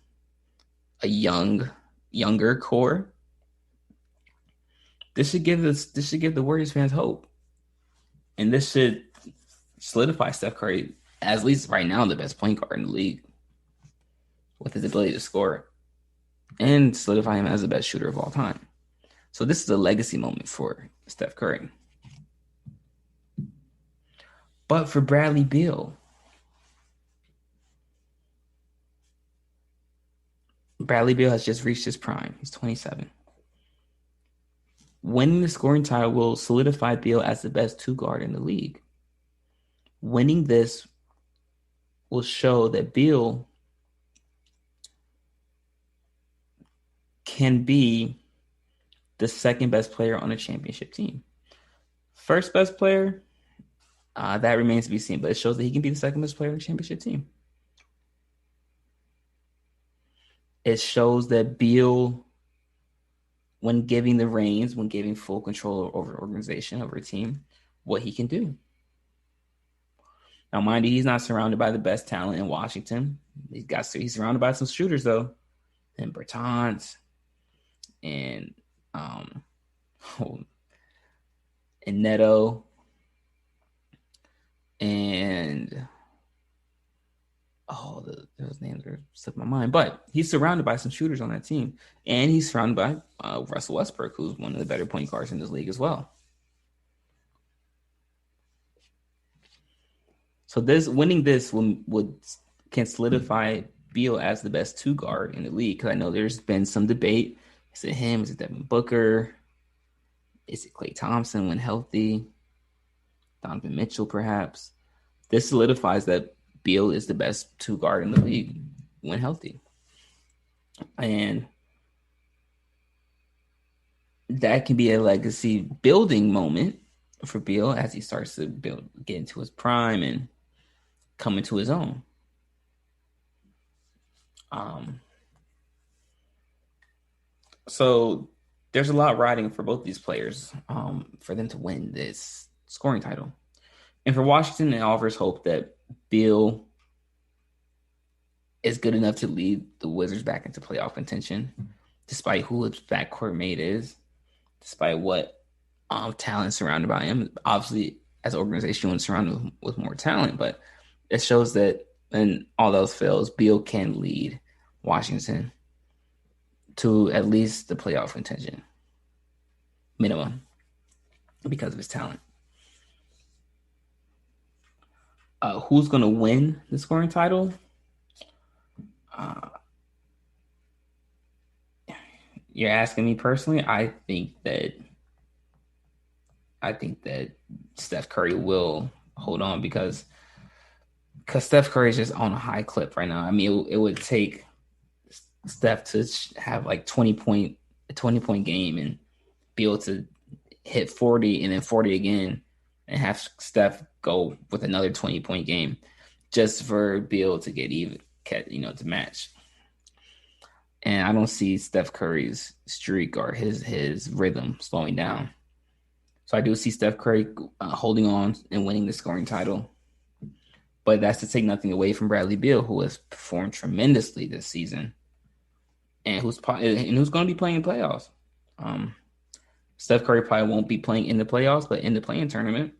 a younger core. This should give the Warriors fans hope. And this should solidify Steph Curry, as at least right now, the best point guard in the league with his ability to score, and solidify him as the best shooter of all time. So this is a legacy moment for Steph Curry. But for Bradley Beal, has just reached his prime. He's 27. Winning the scoring title will solidify Beal as the best two guard in the league. Winning this will show that Beal can be the second best player on a championship team. First best player, that remains to be seen, but it shows that he can be the second best player on a championship team. It shows that Beal, when giving the reins, when giving full control over an organization, over a team, what he can do. Now, mind you, he's not surrounded by the best talent in Washington. He's surrounded by some shooters, though, and Bertans and Neto and those names are slipping my mind. But he's surrounded by some shooters on that team, and he's surrounded by Russel Westbrook, who's one of the better point guards in this league as well. So winning this can solidify Beal as the best 2 guard in the league. Because I know there's been some debate. Is it him? Is it Devin Booker? Is it Klay Thompson when healthy? Donovan Mitchell, perhaps? This solidifies that Beal is the best 2 guard in the league when healthy. And that can be a legacy building moment for Beal as he starts to get into his prime and come into his own. So there's a lot riding for both these players for them to win this scoring title. And for Washington, it offers hope that Beal is good enough to lead the Wizards back into playoff contention, despite who his backcourt mate is, despite what talent surrounded by him. Obviously, as an organization, you want to surround him with more talent, but it shows that when all else fails, Beal can lead Washington to at least the playoff contention, minimum, because of his talent. Who's going to win the scoring title? You're asking me personally. I think that Steph Curry will hold on because Steph Curry is just on a high clip right now. I mean, it would take Steph to have like 20-point game and be able to hit 40 and then 40 again and have Steph go with another 20-point game just for Beal to get even, to match. And I don't see Steph Curry's streak or his rhythm slowing down. So I do see Steph Curry holding on and winning the scoring title. But that's to take nothing away from Bradley Beal, who has performed tremendously this season and who's going to be playing in playoffs. Steph Curry probably won't be playing in the playoffs, but in the play-in tournament.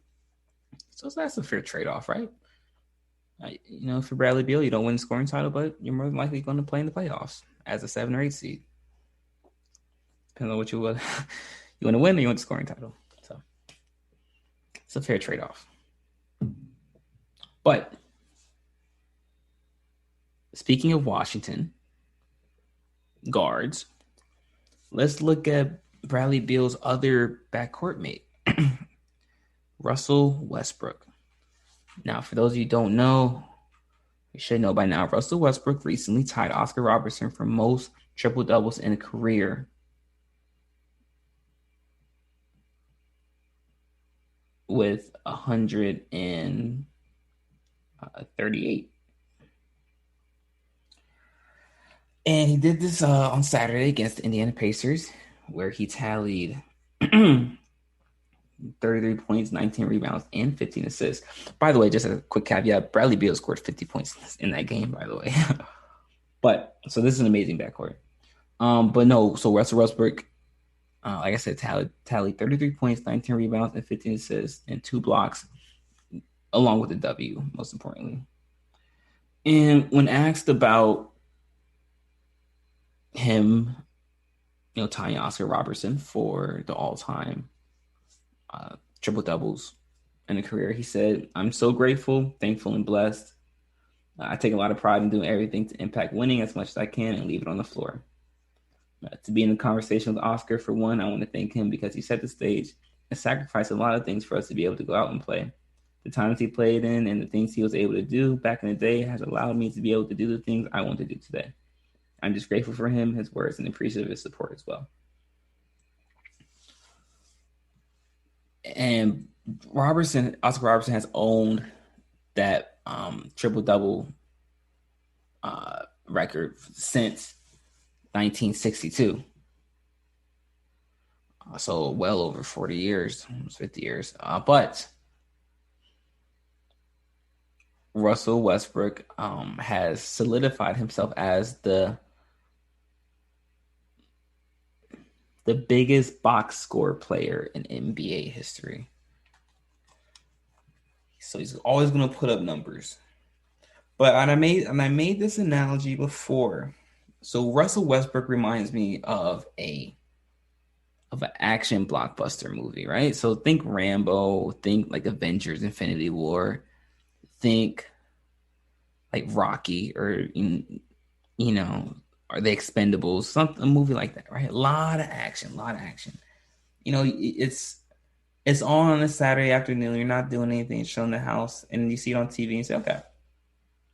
So that's a fair trade-off, right? For Bradley Beal, you don't win the scoring title, but you're more than likely going to play in the playoffs as a 7 or 8 seed. Depends on what you want. You want to win or you want the scoring title. So it's a fair trade-off. But speaking of Washington guards, let's look at Bradley Beal's other backcourt mate, Russel Westbrook. Now, for those of you who don't know, you should know by now, Russel Westbrook recently tied Oscar Robertson for most triple-doubles in a career with 138. And he did this on Saturday against the Indiana Pacers, where he tallied 33 points, 19 rebounds, and 15 assists. By the way, just a quick caveat, Bradley Beal scored 50 points in that game, by the way. So this is an amazing backcourt. So Russell Westbrook, like I said, tallied 33 points, 19 rebounds, and 15 assists, and 2 blocks, along with a W, most importantly. And when asked about him, tying Oscar Robertson for the all-time triple doubles in a career, he said, "I'm so grateful, thankful, and blessed. I take a lot of pride in doing everything to impact winning as much as I can and leave it on the floor. To be in the conversation with Oscar, for one, I want to thank him because he set the stage and sacrificed a lot of things for us to be able to go out and play. The times he played in and the things he was able to do back in the day has allowed me to be able to do the things I want to do today. I'm just grateful for him, his words, and appreciative of his support as well." And Oscar Robertson has owned that triple-double record since 1962. So well over 40 years, almost 50 years. But Russell Westbrook has solidified himself as the biggest box score player in NBA history. So he's always going to put up numbers. But I made this analogy before. So Russell Westbrook reminds me of an action blockbuster movie, right? So think Rambo, think like Avengers: Infinity War, think like Rocky or, you know, or The Expendables, a movie like that, right? A lot of action. You know, it's on a Saturday afternoon. You're not doing anything, it's showing the house, and you see it on TV and you say, okay,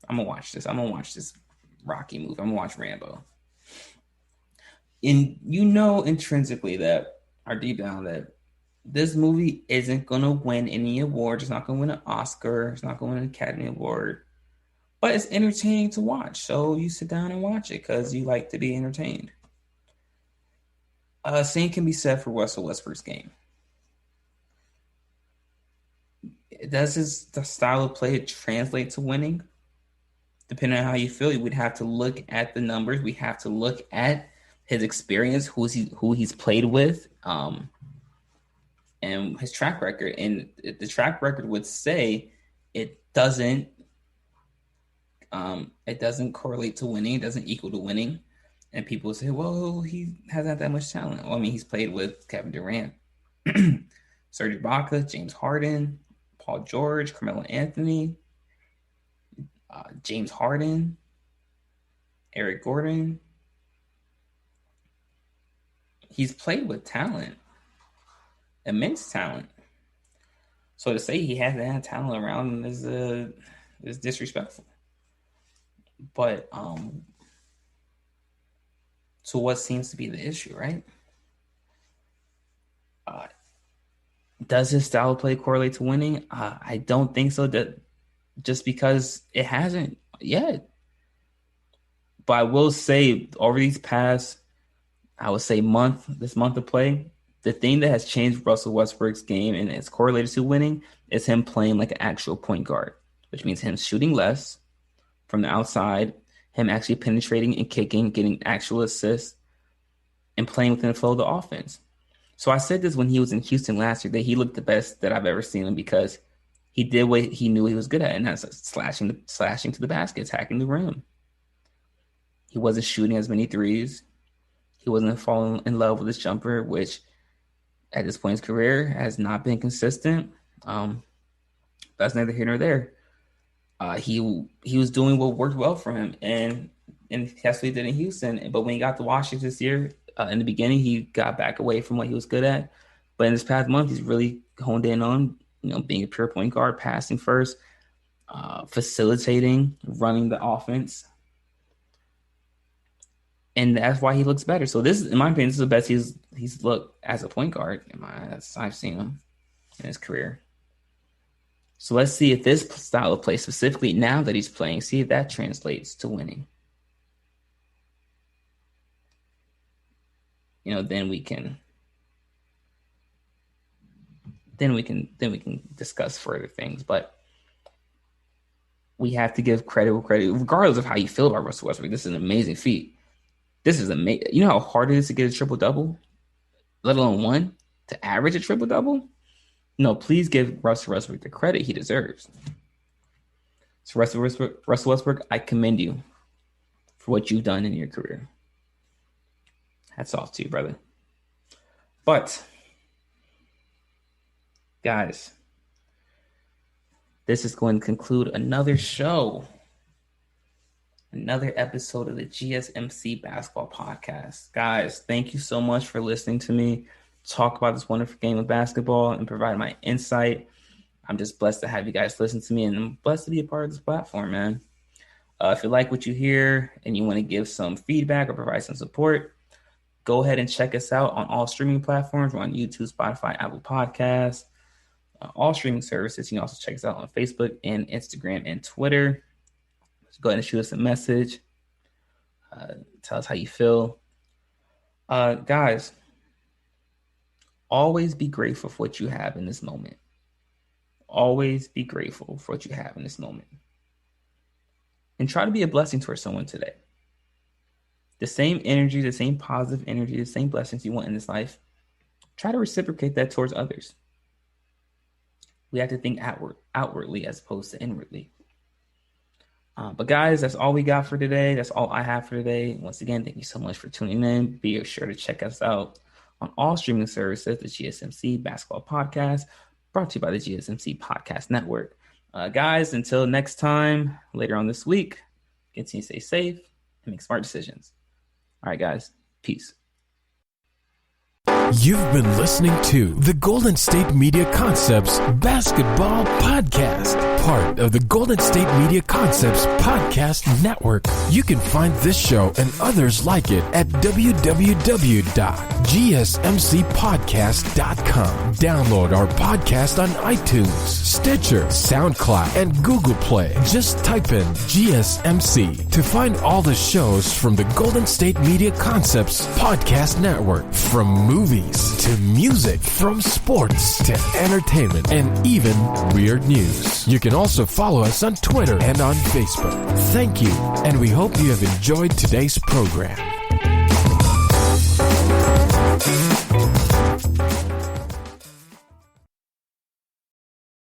I'm gonna watch this. I'm gonna watch this Rocky movie. I'm gonna watch Rambo. And you know intrinsically that, or deep down, that this movie isn't gonna win any award. It's not gonna win an Oscar. It's not gonna win an Academy Award. But it's entertaining to watch. So you sit down and watch it because you like to be entertained. Same can be said for Russell Westbrook's game. Does the style of play translate to winning? Depending on how you feel, we'd have to look at the numbers. We have to look at his experience, who he's played with, and his track record. And the track record would say it doesn't correlate to winning. It doesn't equal to winning. And people say, well, he hasn't that much talent. Well, I mean, he's played with Kevin Durant, Serge Ibaka, James Harden, Paul George, Carmelo Anthony, James Harden, Eric Gordon. He's played with talent, immense talent. So to say he hasn't had talent around him is disrespectful. But so what seems to be the issue, right? Does his style of play correlate to winning? I don't think so. That just because it hasn't yet. But I will say, over these past, I would say this month of play, the thing that has changed Russell Westbrook's game and it's correlated to winning is him playing like an actual point guard, which means him shooting less from the outside, him actually penetrating and kicking, getting actual assists, and playing within the flow of the offense. So I said this when he was in Houston last year, that he looked the best that I've ever seen him because he did what he knew he was good at, and that's slashing to the basket, attacking the rim. He wasn't shooting as many threes. He wasn't falling in love with his jumper, which at this point in his career has not been consistent. That's neither here nor there. He was doing what worked well for him, and that's what he did in Houston. But when he got to Washington this year, in the beginning, he got back away from what he was good at. But in this past month, he's really honed in on, being a pure point guard, passing first, facilitating, running the offense. And that's why he looks better. So this, in my opinion, this is the best he's looked as a point guard I've seen him in his career. So let's see if this style of play, specifically now that he's playing, see if that translates to winning. Then we can discuss further things. But we have to give credit, regardless of how you feel about Russell Westbrook. This is an amazing feat. This is amazing. You know how hard it is to get a triple-double, let alone one, to average a triple-double? No, please give Russell Westbrook the credit he deserves. So Russell Westbrook, I commend you for what you've done in your career. Hats off to you, brother. But, guys, this is going to conclude another show. Another episode of the GSMC Basketball Podcast. Guys, thank you so much for listening to me talk about this wonderful game of basketball and provide my insight. I'm just blessed to have you guys listen to me, and I'm blessed to be a part of this platform, man. If you like what you hear and you want to give some feedback or provide some support, go ahead and check us out on all streaming platforms. We're on YouTube, Spotify, Apple Podcasts, all streaming services. You can also check us out on Facebook and Instagram and Twitter. Go ahead and shoot us a message. Tell us how you feel. Guys, always be grateful for what you have in this moment. Always be grateful for what you have in this moment. And try to be a blessing towards someone today. The same energy, the same positive energy, the same blessings you want in this life, try to reciprocate that towards others. We have to think outwardly as opposed to inwardly. But guys, that's all we got for today. That's all I have for today. Once again, thank you so much for tuning in. Be sure to check us out on all streaming services, the GSMC Basketball Podcast, brought to you by the GSMC Podcast Network. Guys, until next time, later on this week, continue to stay safe and make smart decisions. All right, guys. Peace. You've been listening to the Golden State Media Concepts Basketball Podcast, part of the Golden State Media Concepts Podcast Network. You can find this show and others like it at www.gsmcpodcast.com. Download our podcast on iTunes, Stitcher, SoundCloud, and Google Play. Just type in GSMC to find all the shows from the Golden State Media Concepts Podcast Network, from movies to music, from sports to entertainment, and even weird news. You can also follow us on Twitter and on Facebook. Thank you, and we hope you have enjoyed today's program.